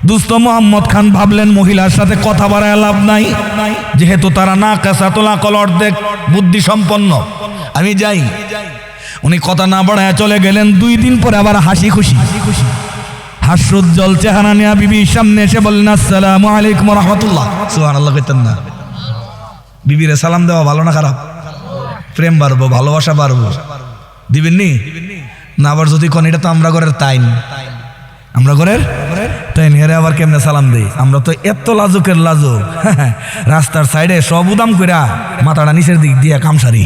দোস্ত মোহাম্মদ খান ভাবলেন মহিলার সাথে কথা বাড়ায় লাভ নাই, যেহেতু তারা না কাসাতলা কল অর্ধেক বুদ্ধি সম্পন্ন, আমি যাই। উনি কথা না বাড়ায় চলে গেলেন। 2 দিন পরে আবার হাসি খুশি হাস্যোজ্জ্বল চেহারা নিয়ে বিবির সামনে এসে বললেন আসসালামু আলাইকুম রহমতুল্লাহ। সুবহানাল্লাহ কইতেন না? বিবিরে সালাম দেওয়া ভালো না খারাপ? প্রেম বাড়বো, ভালোবাসা বাড়বো, দিবেন নি না? আবার যদি কোন এটা তো আমরা ঘরের তাইন, আমরা ঘরের তাই হেরে আবার কেমনে সালাম দেই? আমরা তো এত লাজুকের লাজুক, রাস্তার সাইডে সব উদাম কইরা মাথাটা নিচের দিক দিয়ে কামসারি।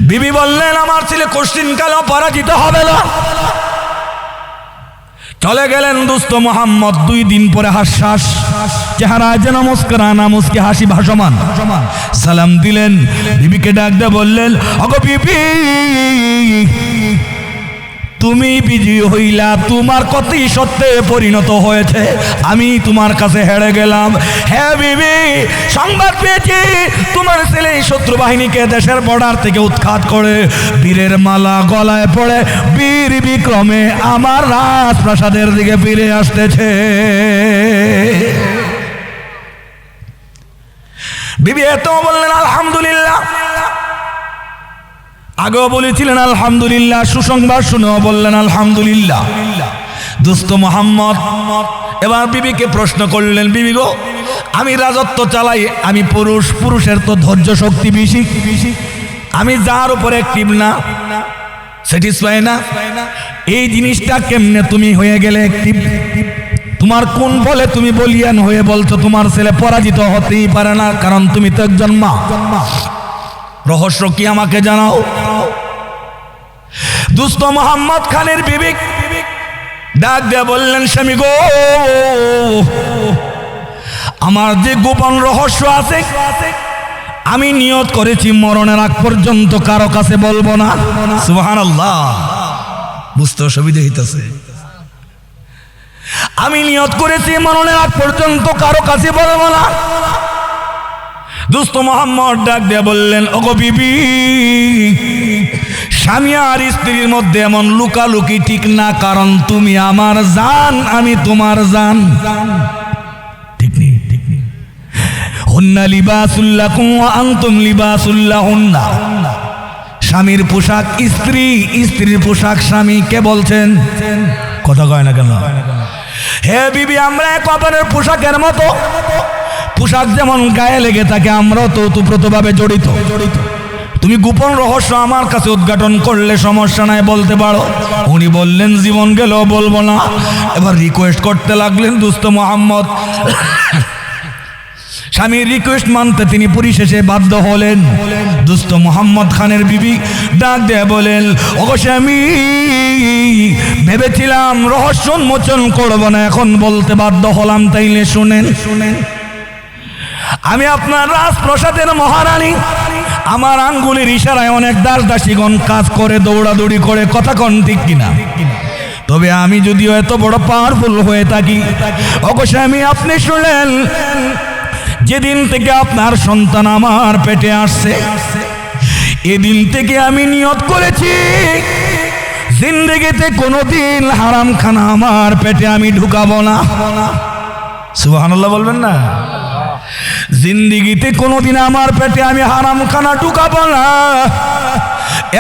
বিবি বললেন আমার ছেলে কোশ্চিন কালেও পরাজিত হবে না। চলে গেলেন দোস্ত মোহাম্মদ। 2 দিন পরে হাস্যাস চেহারা যেন মুস্কুরানা মুস্কি হাসি ভাসমান। সালাম দিলেন, বিবিকে ডাক দিয়ে বললেন ওগো বিবি, তুমি বিজয়ী হইলা, তোমার কতই সত্যে পরিণত হয়েছে, আমি তোমার কাছে হেরে গেলাম। হ্যাঁ বিবি, সংবাদ পেয়েছি তোমার ছেলে শত্রু বাহিনীকে দেশের বর্ডার থেকে উৎখাত করে বীরের মালা গলায় পড়ে বীর বিক্রমে আমার রাজপ্রাসাদের দিকে ফিরে আসতেছে। বিবি এত বললেন আলহামদুলিল্লাহ, আগেও বলেছিলেন আলহামদুলিল্লাহ, সুসংবাদ শুনেও বললেন আলহামদুলিল্লাহ। দোস্ত মোহাম্মদ এবার বিবিকে প্রশ্ন করলেন বিবি গো, আমি রাজত্ব চালাই, আমি পুরুষ, পুরুষের তো ধৈর্য শক্তি বেশি, আমি যার উপরে অ্যাক্টিভ না, স্যাটিসফাই না, এই জিনিসটা কেমনে তুমি হয়ে গেলে অ্যাক্টিভ? তোমার কোন বলে তুমি বলিয়ান হয়ে বলছো তোমার ছেলে পরাজিত হতেই পারে না, কারণ তুমি তো একজন মা। রহস্য কি আমাকে জানাও। দোস্ত মোহাম্মদ খানের বিবি ডাক দিয়ে বললেন স্বামী গো, আমার যে গোপন রহস্য আছে আমি নিয়ত করেছি মরণের আগ পর্যন্ত কারো কাছে বলবো না। সুবহানাল্লাহ, বুঝতে অসুবিধা হইতেছে। আমি নিয়ত করেছি মরণের আগ পর্যন্ত কারো কাছে বলবো না। দোস্ত মোহাম্মদ ডাক দিয়ে বললেন ওগো বিবি, স্বামী আর স্ত্রীর মধ্যে এমন লুকালুকি ঠিক না, কারণ তুমি আমার জান, আমি তোমার জান। ঠিক নেই? ঠিক নেই? হুন্না লিবাসুল লাকুম ওয়া আনতুম লিবাসুল লাহুন্না। স্বামীর পোশাক স্ত্রী, স্ত্রীর পোশাক স্বামী। কে বলছেন? কথা কয় না কেন? হে বিবি, আমরা এক অপরের পোশাকের মতো, পোশাক যেমন গায়ে লেগে থাকে আমরাও তো ওতপ্রোতভাবে জড়িত। তুমি গোপন রহস্য আমার কাছে উদ্ঘাটন করলে সমস্যা নাই, বলতে পারো। উনি বললেন জীবন গেলেও বলবো না। এবার রিকোয়েস্ট করতে লাগলেন দোস্ত মোহাম্মদ। স্বামীর রিকোয়েস্ট মানতে তিনি পরিশেষে বাধ্য হলেন। দোস্ত মোহাম্মদ খানের বিবি ডাক দিয়ে বলেন ওগো স্বামী, ভেবেছিলাম রহস্য উন্মোচন করবো না, এখন বলতে বাধ্য হলাম, তাইলে শুনেন। আমি আপনার রাজপ্রাসাদের মহারানী, আমার আঙ্গুলের ইশারায় অনেক দাস দাসীগণ কাজ করে, দৌড়াদৌড়ি করে, কথা কন ঠিক কিনা? তবে আমি যদিও এত বড় পাওয়ারফুল হয়ে থাকি, অবশ্যই আমি আপনি শুনলেন যেদিন থেকে আপনার সন্তান আমার পেটে আসছে, এদিন থেকে আমি নিয়ত করেছি জিন্দেগিতে কোনোদিন হারাম খানা আমার পেটে আমি ঢুকাবো না। সুবহানাল্লাহ বলবেন না? জিন্দিগিতে কোনোদিন আমার পেটে আমি হারাম খানা ঢুকাবো না,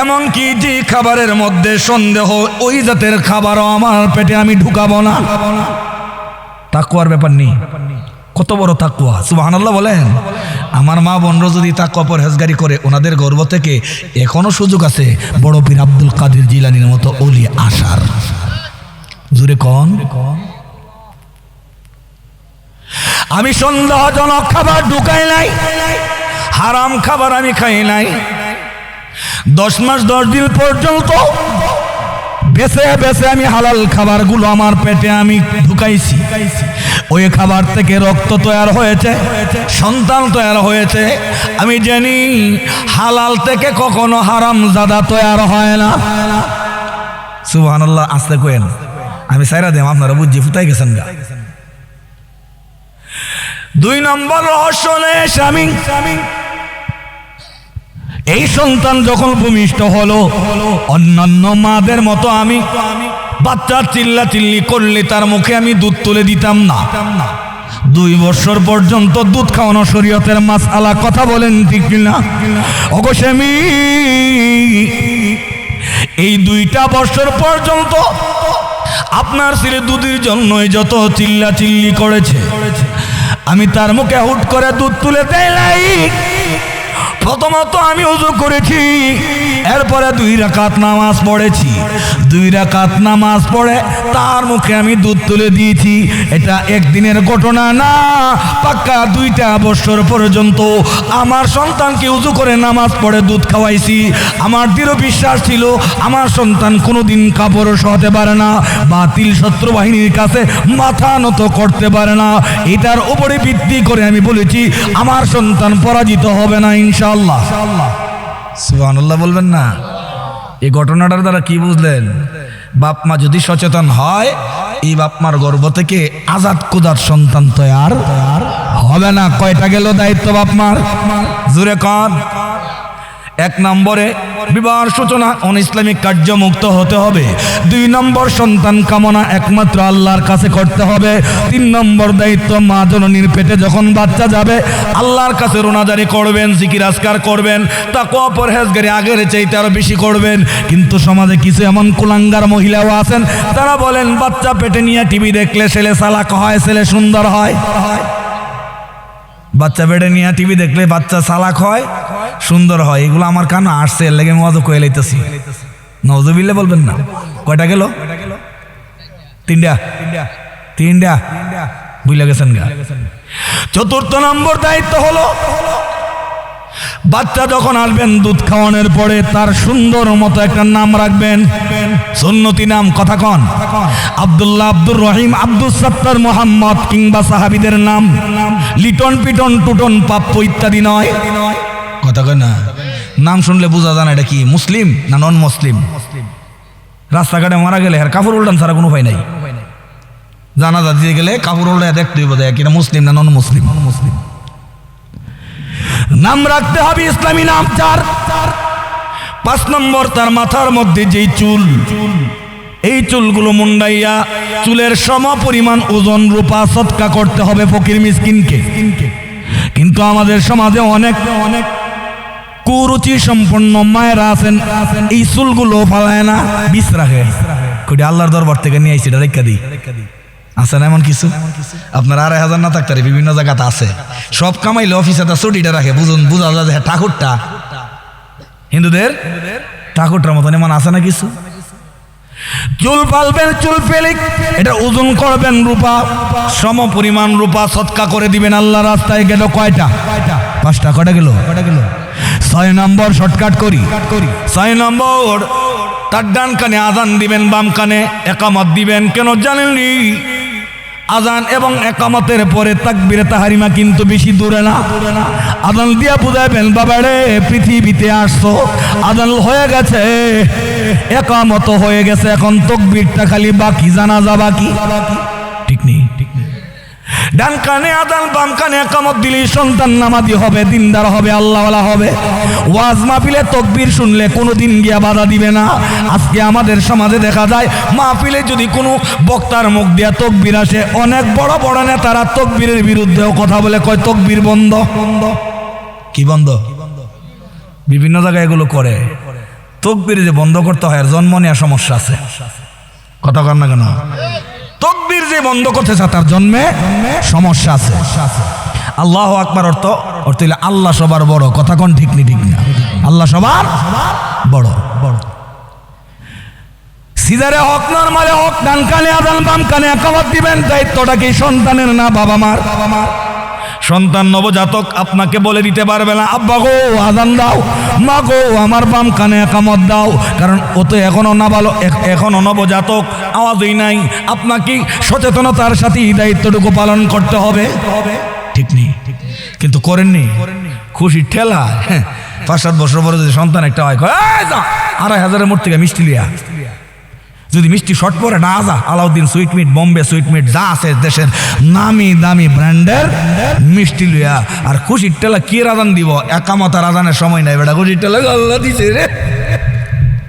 এমনকি যে খাবারের মধ্যে সন্দেহ ওই জাতের খাবারও আমার পেটে আমি ঢুকাবো না। তাকওয়ার ব্যাপার নেই, কত বড় তাকওয়া, সুবহানাল্লাহ বলেন। আমার মা বোনরা যদি তাকওয়া পরহেজগারি করে, ওনাদের গর্ব থেকে এখনো সুযোগ আছে বড় পীর আব্দুল কাদের জিলানীর মতো ওলি আসার। জোরে কোন। আমি সন্দেহজনক খাবার ঢুকাই নাই, হারাম খাবার আমি খাই নাই। 10 মাস 10 দিন পর্যন্ত বেছে বেছে আমি হালাল খাবারগুলো আমার পেটে আমি ঢুকাইছি। ওই খাবার থেকে রক্ত তৈরি হয়েছে, সন্তান তৈরি হয়েছে। আমি জানি হালাল থেকে কখনো হারাম জাদা তৈরি হয় না। সুবহানাল্লাহ, আস্তে কইেন, আমি সাইরা দেম, আপনারা বুঝছি ফুটাই গেছেন গা। 2 নম্বর রহস্য স্বামী, এই সন্তান যখন ভূমিষ্ঠ হলো, অন্যান্য মাদের মতো আমি বাচ্চা চিল্লা চিল্লি করলে তার মুখে আমি দুধ তুলে দিতাম না। 2 বছর পর্যন্ত দুধ খাওয়ানো শরীয়তের মাসআলা, কথা বলেন ঠিক না? ওগো স্বামী, এই 2টা বছর পর্যন্ত আপনার ছেলে দুধের জন্য যত চিল্লা চিল্লি করেছে, আমি তার মুখে হুট করে দুধ তুলে দেই নাই। প্রথমত আমি ওযু করেছি, এরপরে 2 রাকাত নামাজ পড়েছি। 2 রাকাত নামাজ পড়ে তার মুখে আমি দুধ তুলে দিয়েছি। এটা একদিনের ঘটনা না, পাক্কা 2টা বছর পর্যন্ত আমার সন্তানকে ওযু করে নামাজ পড়ে দুধ খাওয়াইছি। আমার দৃঢ় বিশ্বাস ছিল আমার সন্তান কোনোদিন কাপড় সহাতে পারে না, বাতিল শত্রু বাহিনীর কাছে মাথা নত করতে পারে না। এটার উপরে ভিত্তি করে আমি বলেছি আমার সন্তান পরাজিত হবে না ইনশাআল্লাহ। সুবহানাল্লাহ বলবেন না? এই ঘটনাটার দ্বারা কি বুঝলেন? বাপ মা যদি সচেতন হয়, এই বাপ মার গর্ভ থেকে আজাদ কুদাত সন্তান তৈয়ার হবে না। কয়টা গেল দায়িত্ব বাপ মার? জোরে কর। 1 নম্বরে বিবাহের সূচনা অনইসলামিক কার্য মুক্ত হতে হবে। 2 নম্বর সন্তান কামনা একমাত্র আল্লাহর কাছে করতে হবে। 3 নম্বর দায়িত্ব মা জননীর পেটে যখন বাচ্চা যাবে আল্লাহর কাছে রোনাজারি করবেন, জিকির আজকার করবেন, তাকওয়া পরহেজগারি আগের চাইতে আরো বেশি করবেন। কিন্তু সমাজে কিছু এমন কুলাঙ্গার মহিলাও আছেন, তারা বলেন বাচ্চা পেটে নিয়ে টিভি দেখলে ছেলে চালাক হয়, ছেলে সুন্দর হয়। বাচ্চা পেটে নিয়ে টিভি দেখলে বাচ্চা চালাক হয়, সুন্দর হয়। এগুলো আমার কানে আসছে, এর লেগে মজা কয়ে লাইতেছি। নওজুবিল্লাহ বলবেন না। কয়টা গেল? 3টা বুঝলে গেছেন গা। 4র্থ নম্বর দায়িত্ব হলো বাচ্চা যখন আসবেন দুধ খাওয়ানোর পরে তার সুন্দর মতো একটা নাম রাখবেন, সুন্নতি নাম। কথা কন। আব্দুল্লাহ, আব্দুর রহিম, আব্দুল সত্তার, মোহাম্মদ কিংবা সাহাবীদের নাম। লিটন পিটন টুটন পাপ্পু ইত্যাদি নয়। কথা কয় না? নাম শুনলে বোঝা যায় না এটা কি মুসলিম না নন মুসলিম। রাস্তাঘাটে মারা গেলে আর কাপড় উল্টান ছাড়া কোনো উপায় নাই। জানাজা দিয়ে গেলে কাপড় উল্টা দেখতে হইব এটা মুসলিম না নন মুসলিম। নাম রাখতে হবে ইসলামী নাম। 5 নম্বর তার মাথার মধ্যে যেই চুল, এই চুলগুলো মুন্ডাইয়া চুলের সম পরিমাণ ওজন রূপা সদকা করতে হবে ফকির মিসকিনকে। কিন্তু আমাদের সমাজে অনেক কুরুচি সম্পন্ন মায়েরা আছেন, এই চুলগুলো ফালায় না, বিষ রাখে। কইটা আল্লাহর দরবার থেকে নিয়ে আইছি, এটা রেখা দিই। আছে না এমন কিছু? আপনার 2,500 না থাকতে বিভিন্ন জায়গাতে আছে। সব কামাইলে অফিসে তার ছুটিটা রাখে, বোঝা যায় ঠাকুরটা হিন্দুদের ঠাকুরটার মতন এমন আছে না কিছু। চুল পালবেন, চুল পেলে এটা ওজন করবেন রূপা, সম পরিমাণ রূপা সদকা করে দিবেন আল্লাহ রাস্তায়। গেল কয়টা? 5টা। কয়টা গেল? 6 নম্বর শর্টকাট করি। 6 নম্বর তার ডান কানে আজান দিবেন, বাম কানে একামত দিবেন। কেন জানেননি? আজান এবং একামতের পরে তাকবীরে তাহরিমা কিন্তু বেশি দূরে না। আজান দিয়া বুঝাইবেন বাবা রে পৃথিবীতে আসছো, আজান হয়ে গেছে, একামত হয়ে গেছে, এখন তাকবীরটা খালি বাকি, জানাজা বাকি। ঠিক নেই? ডান কানে আযান বাম কানে ইকামত দিলে সন্তান নামাজি হবে, দিনদার হবে, আল্লাহওয়ালা হবে। ওয়াজ মাহফিলে তাকবীর শুনলে কোনোদিন গিয়া বাধা দিবে না। আজকে আমাদের সমাজে দেখা যায় মাহফিলে যদি কোনো বক্তার মুখ দিয়া তাকবীর আসে, অনেক বড় বড় নেতারা তাকবীরের বিরুদ্ধেও কথা বলে, কয় তাকবীর বন্ধ। কি বন্ধ? বিভিন্ন জায়গায় এগুলো করে। তাকবীর যে বন্ধ করতে হয়, আর জন্ম নেওয়া সমস্যা আছে। কথা কর না কেন? তাকবীর যে বন্ধ করতে চায় তার জন্মে সমস্যা আছে। আল্লাহু আকবার অর্থ হইল আল্লাহ সবার বড়। কথা কোন ঠিক নি? ঠিক না? আল্লাহ সবার বড়। সিজারে হক, নরমালে হক, ডান কানে আযান বাম কানে ইকামত দিবেন, দায়িত্বটা কি সন্তানের না বাবা মার? সন্তান নবজাতক আপনাকে বলে দিতে পারবে না, আব্বা গো আযান দাও, মা গো আমার বাম কানে ইকামত দাও, কারণ ও তো এখনো নাবালক, এখনো নবজাতক, আওয়াজই নাই। আপনাকে সচেতনতার সাথে এই দায়িত্বটুকু পালন করতে হবে। ঠিক নেই? কিন্তু করেননি। খুশি ঠেলা। 5-7 বছর পরে যদি সন্তান একটা হয়, 2500-এর মোট থেকে মিষ্টি লিয়া, যদি মিষ্টি শর্ট পরে না যা, আলাউদ্দিন সুইটমিট, বোম্বে সুইটমিট, যা আছে দেশের নামি দামি ব্র্যান্ডের মিষ্টি লইয়া, আর খুশির টেলা কি রাজান দিব? একামত আর আজানের সময় নাই বেটা, খুশির টেলা আল্লাহ দিছে রে।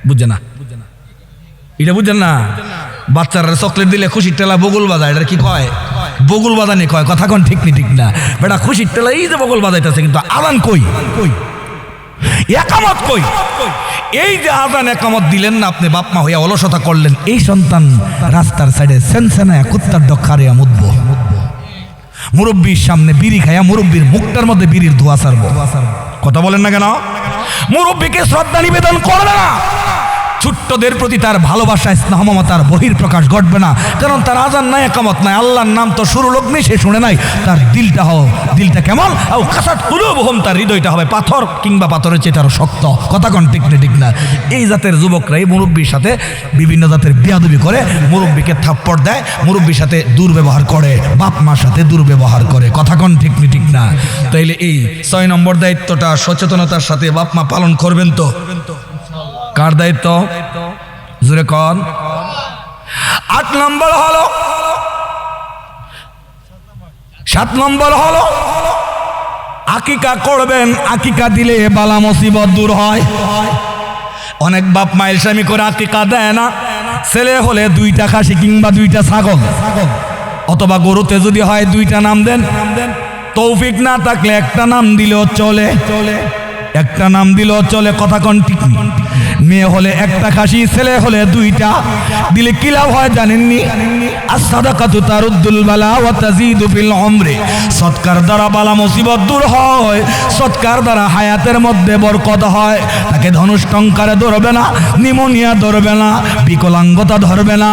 বুঝছে না? এটা বুঝছেন না? বাচ্চারা চকলেট দিলে খুশির টেলা বগুল বাজায়, এটা কি কয়? বগুল বাজানি কয়। কথা কোন ঠিক নি? ঠিক না? বেটা খুশির টেলা এই যে বগুল বাজাইতেছে, কিন্তু আজান কই? একামত কই? এই যে আযান একামত দিলেন না, আপনি বাপ মা হইয়া অলসতা করলেন, এই সন্তান রাস্তার সাইডে সেনসেনায়া কুত্তার ডকারিয়া মুদবো। মুরব্বীর সামনে বিড়ি খাইয়া মুরব্বীর মুখটার মধ্যে বিড়ির ধোঁয়া ছাড়বো। কথা বলেন না কেন? মুরব্বীকে শ্রদ্ধা নিবেদন করবে না। ছোট্টদের প্রতি তার ভালোবাসা, স্নেহ মমতার বহির্প্রকাশ ঘটবে না, কারণ তার আযান নাই, একামত নাই, আল্লাহর নাম তো শুরু লগ্নে সে শুনে নাই। তার দিলটা কেমন? কাসাট কুলুবহুম, তার হৃদয়টা হবে পাথর, কিংবা পাথরের চেয়ে তারও শক্ত। কথা কোন ঠিক না? ঠিক না? এই জাতের যুবকরাই মুরব্বীর সাথে বিভিন্ন জাতের বেয়াদবি করে, মুরব্বীকে থাপ্পড় দেয়, মুরব্বীর সাথে দুর্ব্যবহার করে, বাপ মার সাথে দুর্ব্যবহার করে। কথা কোন ঠিক না? ঠিক না? তাইলে এই 6 নম্বর দায়িত্বটা সচেতনতার সাথে বাপ মা পালন করবেন তো? কার দায়িত্ব? জোরে কন। 8 নম্বর হলো, 7 নম্বর হলো আকিকা করবেন। আকিকা দিলে বালা মুসিবত দূর হয়। অনেক বাপ মায়ের স্বামী করে আকিকা দেয় না। ছেলে হলে 2টা খাসি কিংবা 2টা ছাগল, অথবা গরুতে যদি হয় 2টা নাম দেন। তৌফিক না থাকলে একটা নাম দিলেও চলে, একটা নাম দিলেও চলে। কথা কোন ঠিক? মেয়ে হলে একটা খাসি, ছেলে হলে 2টা দিলে কি লাভ হয় জানেননি? as-sadaqatu taruddul bala wa tazidu fil umri। সৎকার দ্বারা বালা মুসিবত দূর হয়, সৎকার দ্বারা হায়াতের মধ্যে বরকত হয়। তাকে ধনুষ্টঙ্কারে ধরবে না, নিউমোনিয়া ধরবে না, বিকলাঙ্গতা ধরবে না,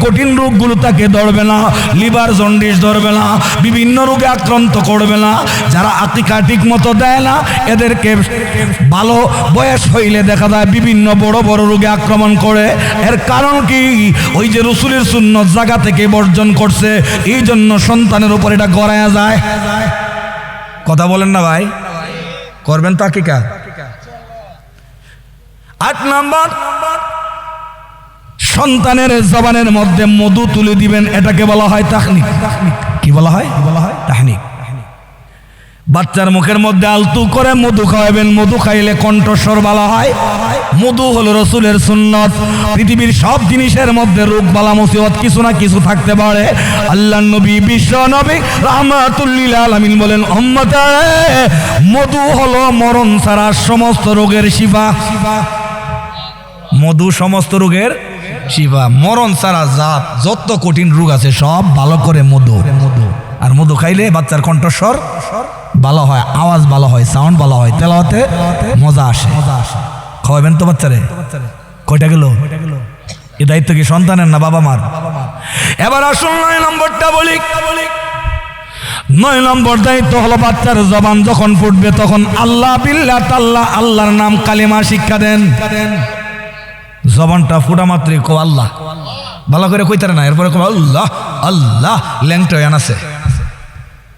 কঠিন রোগগুলো তাকে ধরবে না, লিভার জন্ডিস ধরবে না, বিভিন্ন রোগে আক্রান্ত করবে না। যারা আকিকা ঠিক মতো দেয় না, এদেরকে ভালো বয়স হইলে দেখা যায় বিভিন্ন বড় বড় রোগে আক্রমণ করে। এর কারণ কি? ওই যে রাসূলের সুন্নাত জায়গা থেকে বর্জন করছে, এই জন্য সন্তানের উপর এটা গড়ায়া যায়। কথা বলেন না ভাই? করবেন তো আকিকা। 8 নম্বর, সন্তানের জবানের মধ্যে মধু তুলে দিবেন। এটাকে বলা হয় তাহনিক। কি বলা হয়? তাহনিক। বাচ্চার মুখের মধ্যে আলতু করে মধু খাওয়াবেন। মধু খাইলে কণ্ঠস্বর ভালো হয়। মধু হলো রাসূলের সুন্নাত। পৃথিবীর সব জিনিসের মধ্যে রোগ বালা মুসিবত কিছু না কিছু থাকতে পারে। আল্লাহর নবী, বিশ্ব নবী রাহমাতুল লিল আলামিন বলেন, উম্মতে মধু হলো মরণ ছাড়া সমস্ত রোগের শিফা। মধু সমস্ত রোগের শিফা। মরণ ছাড়া যত কঠিন রোগ আছে সব ভালো করে মধু। আর মধু খাইলে বাচ্চার কণ্ঠস্বর ভালো হয়, আওয়াজ ভালো হয়, সাউন্ড ভালো হয়, তেলাওয়াতে মজা আসে। খাওয়াবেন তো বাচ্চারে? কয়টা গেল? এই দায়িত্ব কি সন্তানের না বাবা মার? এবার আসুন 9 নম্বরটা বলি। 9 নম্বর দায়িত্ব হলো বাচ্চার জবান যখন ফুটবে তখন আল্লাহ বিল্লাহ তাল্লাহ, আল্লাহর নাম কালিমা শিক্ষা দেন। জবানটা ফুটা মাত্রই কো আল্লাহ, ভালো করে কইতারে না, এরপরে কো আল্লাহ আল্লাহ, ল্যাংটা আছে।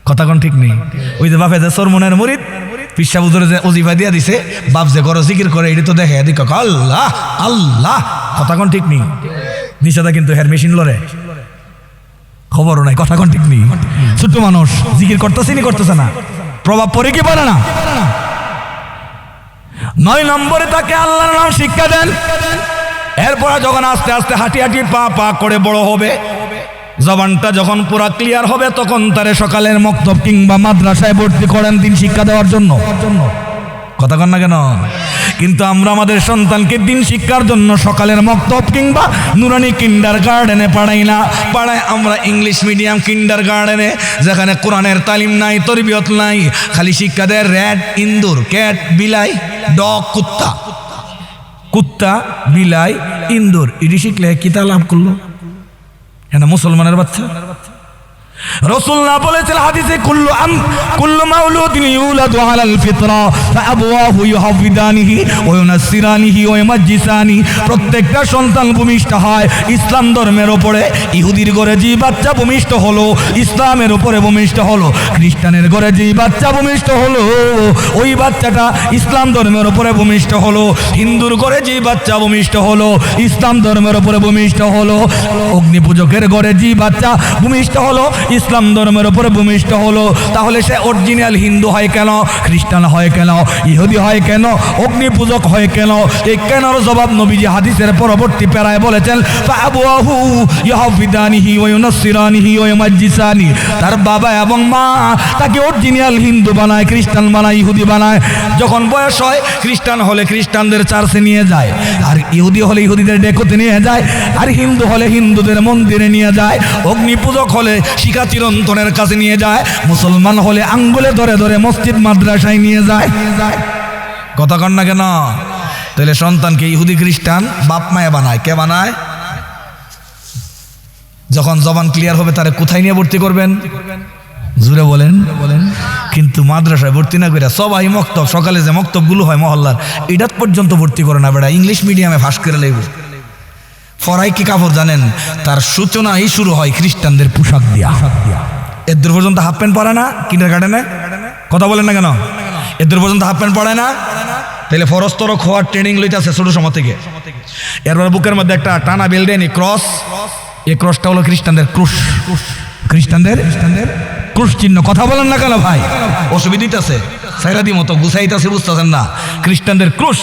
কথা কোন ঠিক নেই? ওই যে বাপে যে সরমনের মুরিদ পিসা বুজুরে যে ওজিফা দিয়া দিছে, বাপ যে করো জিকির করে, এটা তো দেখে এদিকে আল্লাহ আল্লাহ। কথা কোন ঠিক নেই? নিষেধা কিন্তু হের মেশিন লড়ে। খবরও নাই, কথা কোন ঠিক নেই। ছোট্ট মানুষ জিকির করতেছে নি করতেছে না, প্রভাব পড়ে কি পারে না। 9 নম্বরে তাকে আল্লাহর নাম শিক্ষা দেন। এরপরে যখন আস্তে আস্তে হাঁটি হাঁটি পা পা করে বড় হবে, জবানটা যখন পুরা ক্লিয়ার হবে, তখন তারে সকালের মক্তব কিংবা মাদ্রাসায় ভর্তি করেন দিন শিক্ষা দেওয়ার জন্য। কথা কন না কেন? কিন্তু আমরা আমাদের সন্তানকে দিন শিক্ষার জন্য সকালের মক্তব কিংবা নুরানি কিন্ডার গার্ডেনে পাঠাই না, পাড়ায় আমরা ইংলিশ মিডিয়াম কিন্ডার গার্ডেনে, যেখানে কোরআনের তালিম নাই, তরবিয়ত নাই, খালি শিক্ষা দেয় র্যাট, ইন্দুর, ক্যাট, বিলাই, ডগ, কুত্তা। কুত্তা, বিলাই, ইন্দুর, ইডি শিখলে কিতা লাভ করলো? এটা মুসলমানের বাচ্চা। রাসূলুল্লাহ বলেছেন হাদিসে, কুল্লু মাউলুদিন ইউলাদু আলাল ফিতরা ফাআবওয়াহু ইউহাফিদানিহি ওয়া ইউনাসসিরানিহি ওয়া ইউমাজ্জিসানি। প্রত্যেকটা সন্তান ভূমিষ্ঠ হয় ইসলাম ধর্মের উপরে। ইহুদির ঘরে যে বাচ্চা ভূমিষ্ঠ হলো ইসলামের উপরে ভূমিষ্ঠ হলো, খ্রিস্টানের ঘরে যে বাচ্চা ভূমিষ্ঠ হলো ওই বাচ্চাটা ইসলাম ধর্মের উপরে ভূমিষ্ঠ হলো, হিন্দুর ঘরে যে বাচ্চা ভূমিষ্ঠ হলো ইসলাম ধর্মের উপরে ভূমিষ্ঠ হলো, অগ্নি পূজকের ঘরে যে বাচ্চা ভূমিষ্ঠ হলো ইসলাম ধর্মের উপরে ভূমিষ্ঠ হলো। তাহলে সে অরিজিনাল হিন্দু হয় কেন, খ্রিস্টান হয় কেন, ইহুদি হয় কেন, অগ্নি পূজক হয় কেন? এই কেনর জবাব নবীজি হাদিসের পরবর্তী প্যারায় বলেছেন, ফাআবওয়াহু ইউহাফিদানিহি ওয়া ইউনাসসিরানিহি ওয়া ইউমাজ্জিসানি। তার বাবা এবং মা তাকে অরিজিনাল হিন্দু বানায়, খ্রিস্টান বানায়, ইহুদি বানায়। যখন বয়স হয় খ্রিস্টান হলে খ্রিস্টানদের চার্চে নিয়ে যায়, আর ইহুদি হলে ইহুদিদের ডেকোতে নিয়ে যায়, আর হিন্দু হলে হিন্দুদের মন্দিরে নিয়ে যায়, অগ্নি পূজক হলে শিখা চিরন্তনের কাছে নিয়ে যায়, মুসলমান হলে আঙ্গুলে ধরে ধরে মসজিদ মাদ্রাসায় নিয়ে যায়। কথা কন না কেন? তাহলে সন্তানকে ইহুদি খ্রিস্টান বাপ মায়ে বানায়, কে বানায়? যখন জবান ক্লিয়ার হবে তারে কোথায় নিয়ে ভর্তি করবেন? জুড়ে বলেন। কিন্তু মাদ্রাসায় ভর্তি না করে সবাই মক্তব, সকালে যে মক্তবগুলো হয় মহল্লার, এটা পর্যন্ত ভর্তি করে না বেড়া, ইংলিশ মিডিয়ামে ফাঁস করে লাগবে। ফরাই কি কাপড় জানেন? তার সূচনাই শুরু হয় খ্রিস্টানদের পোশাক দিয়া। এদের পর্যন্ত হাফ প্যান্ট পরে না কিন্ডার গার্ডেনে। কথা বলেন না কেন? এদের পর্যন্ত হাফ প্যান্ট পরে না। তাহলে ফরস্তরক হওয়ার ট্রেনিং লইতেছে ছোট সময় থেকে। এরপর বুকের মধ্যে একটা টানা বেল দেন, ক্রস। এই ক্রসটা হলো খ্রিস্টানদের ক্রুশ, খ্রিস্টানদের ক্রুশ চিহ্ন। কথা বলেন না কেন ভাই? অসুবিধা আছে, সাইরাদি মতো গুছাইতেছে, বুঝতেছেন না? খ্রিস্টানদের ক্রুশ।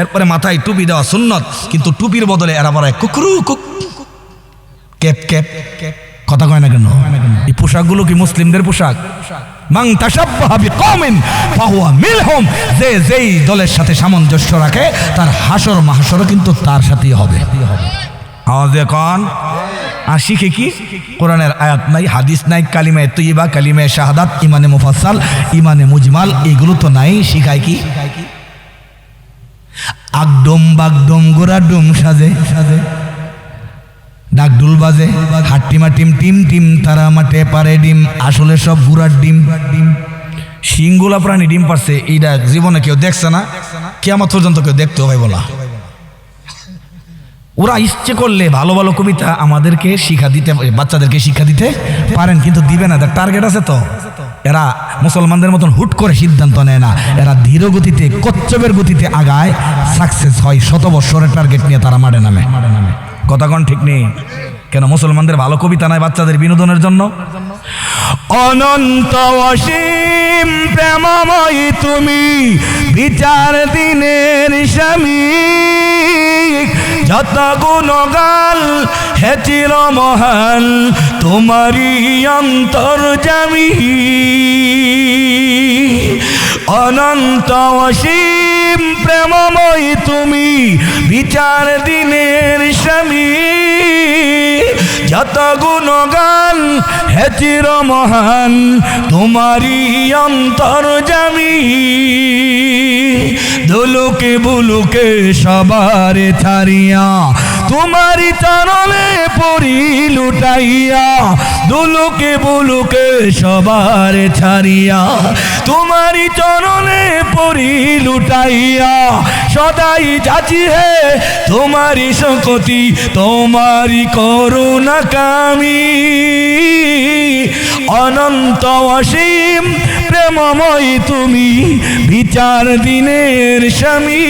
এরপরে মাথায় টুপি দেওয়া সুন্নত, কিন্তু টুপির বদলে এরা পরে কুকরু কুক, ক্যাপ ক্যাপ। কথা কয় না কেন? এই পোশাকগুলো কি মুসলিমদের পোশাক? মান তাশাব্বাহা বিকওমিন ফাহুয়া মিনহুম। যে যেই দলের সাথে সামঞ্জস্য রাখে তার হাসর মাহশরও কিন্তু তার সাথেই হবে। আওয়াজে কন। আর শিখে কি? কোরআনের আয়াত নাই, হাদিস নাই, কালিমায়ে তৈয়বা, কালিমায়ে শাহাদাত, ইমানে মুফাসসাল, ইমানে মুজমাল, এগুলো তো নাই। শিখায় কি? আগডম বাগডম গোরা ডুম সাজে সাজে, ডাকডুল বাজে, হাট্টিমা টিম টিম টিম, তারা মাঠে পারে ডিম, আসলে সব গুড়ার ডিম। সিংগুলা প্রাণী ডিম পারছে, এইটা জীবনে কেউ দেখছে না, কিয়ামত পর্যন্ত কেউ দেখতেও পাইব না। ওরা ইচ্ছে করলে ভালো ভালো কবিতা আমাদেরকে শিক্ষা দিতে, বাচ্চাদেরকে শিক্ষা দিতে পারেন, কিন্তু দিবে না। তার টার্গেট আছে তো। এরা মুসলমানদের মতন হুট করে সিদ্ধান্ত নেয় না, এরা ধীর গতিতে, কচ্ছপের গতিতে আগায়, সাকসেস হয়। 100 বছরের টার্গেট নিয়ে তারা মাঠে নামে। কথা কোন ঠিক নেই কেন? মুসলমানদের ভালো কবিতা নাই বাচ্চাদের বিনোদনের জন্য? অনন্ত অসীম প্রেমময় তুমি, বিচার দিনের স্বামী, যত গুণগান হে চির মহান তোমারই অন্তর্যামী। অনন্ত অসীম প্রেমময় তুমি, বিচার দিনের স্বামী, যত গুণগান হে চির মহান তোমারই অন্তর্যামী। দুলুকে বুলুকে সবার ছাড়িয়া, তোমারই চরণে পড়ি লুটাইয়া। দুলুকে বুলুকে সবার ছাড়িয়া, তোমারই চরণে পড়ি লুটাইয়া। সদাই যাচি হে তোমারই শকতি, তোমারই করুণা কামি। অনন্ত অসীম প্রেমময় তুমি, বিচার দিনের স্বামী।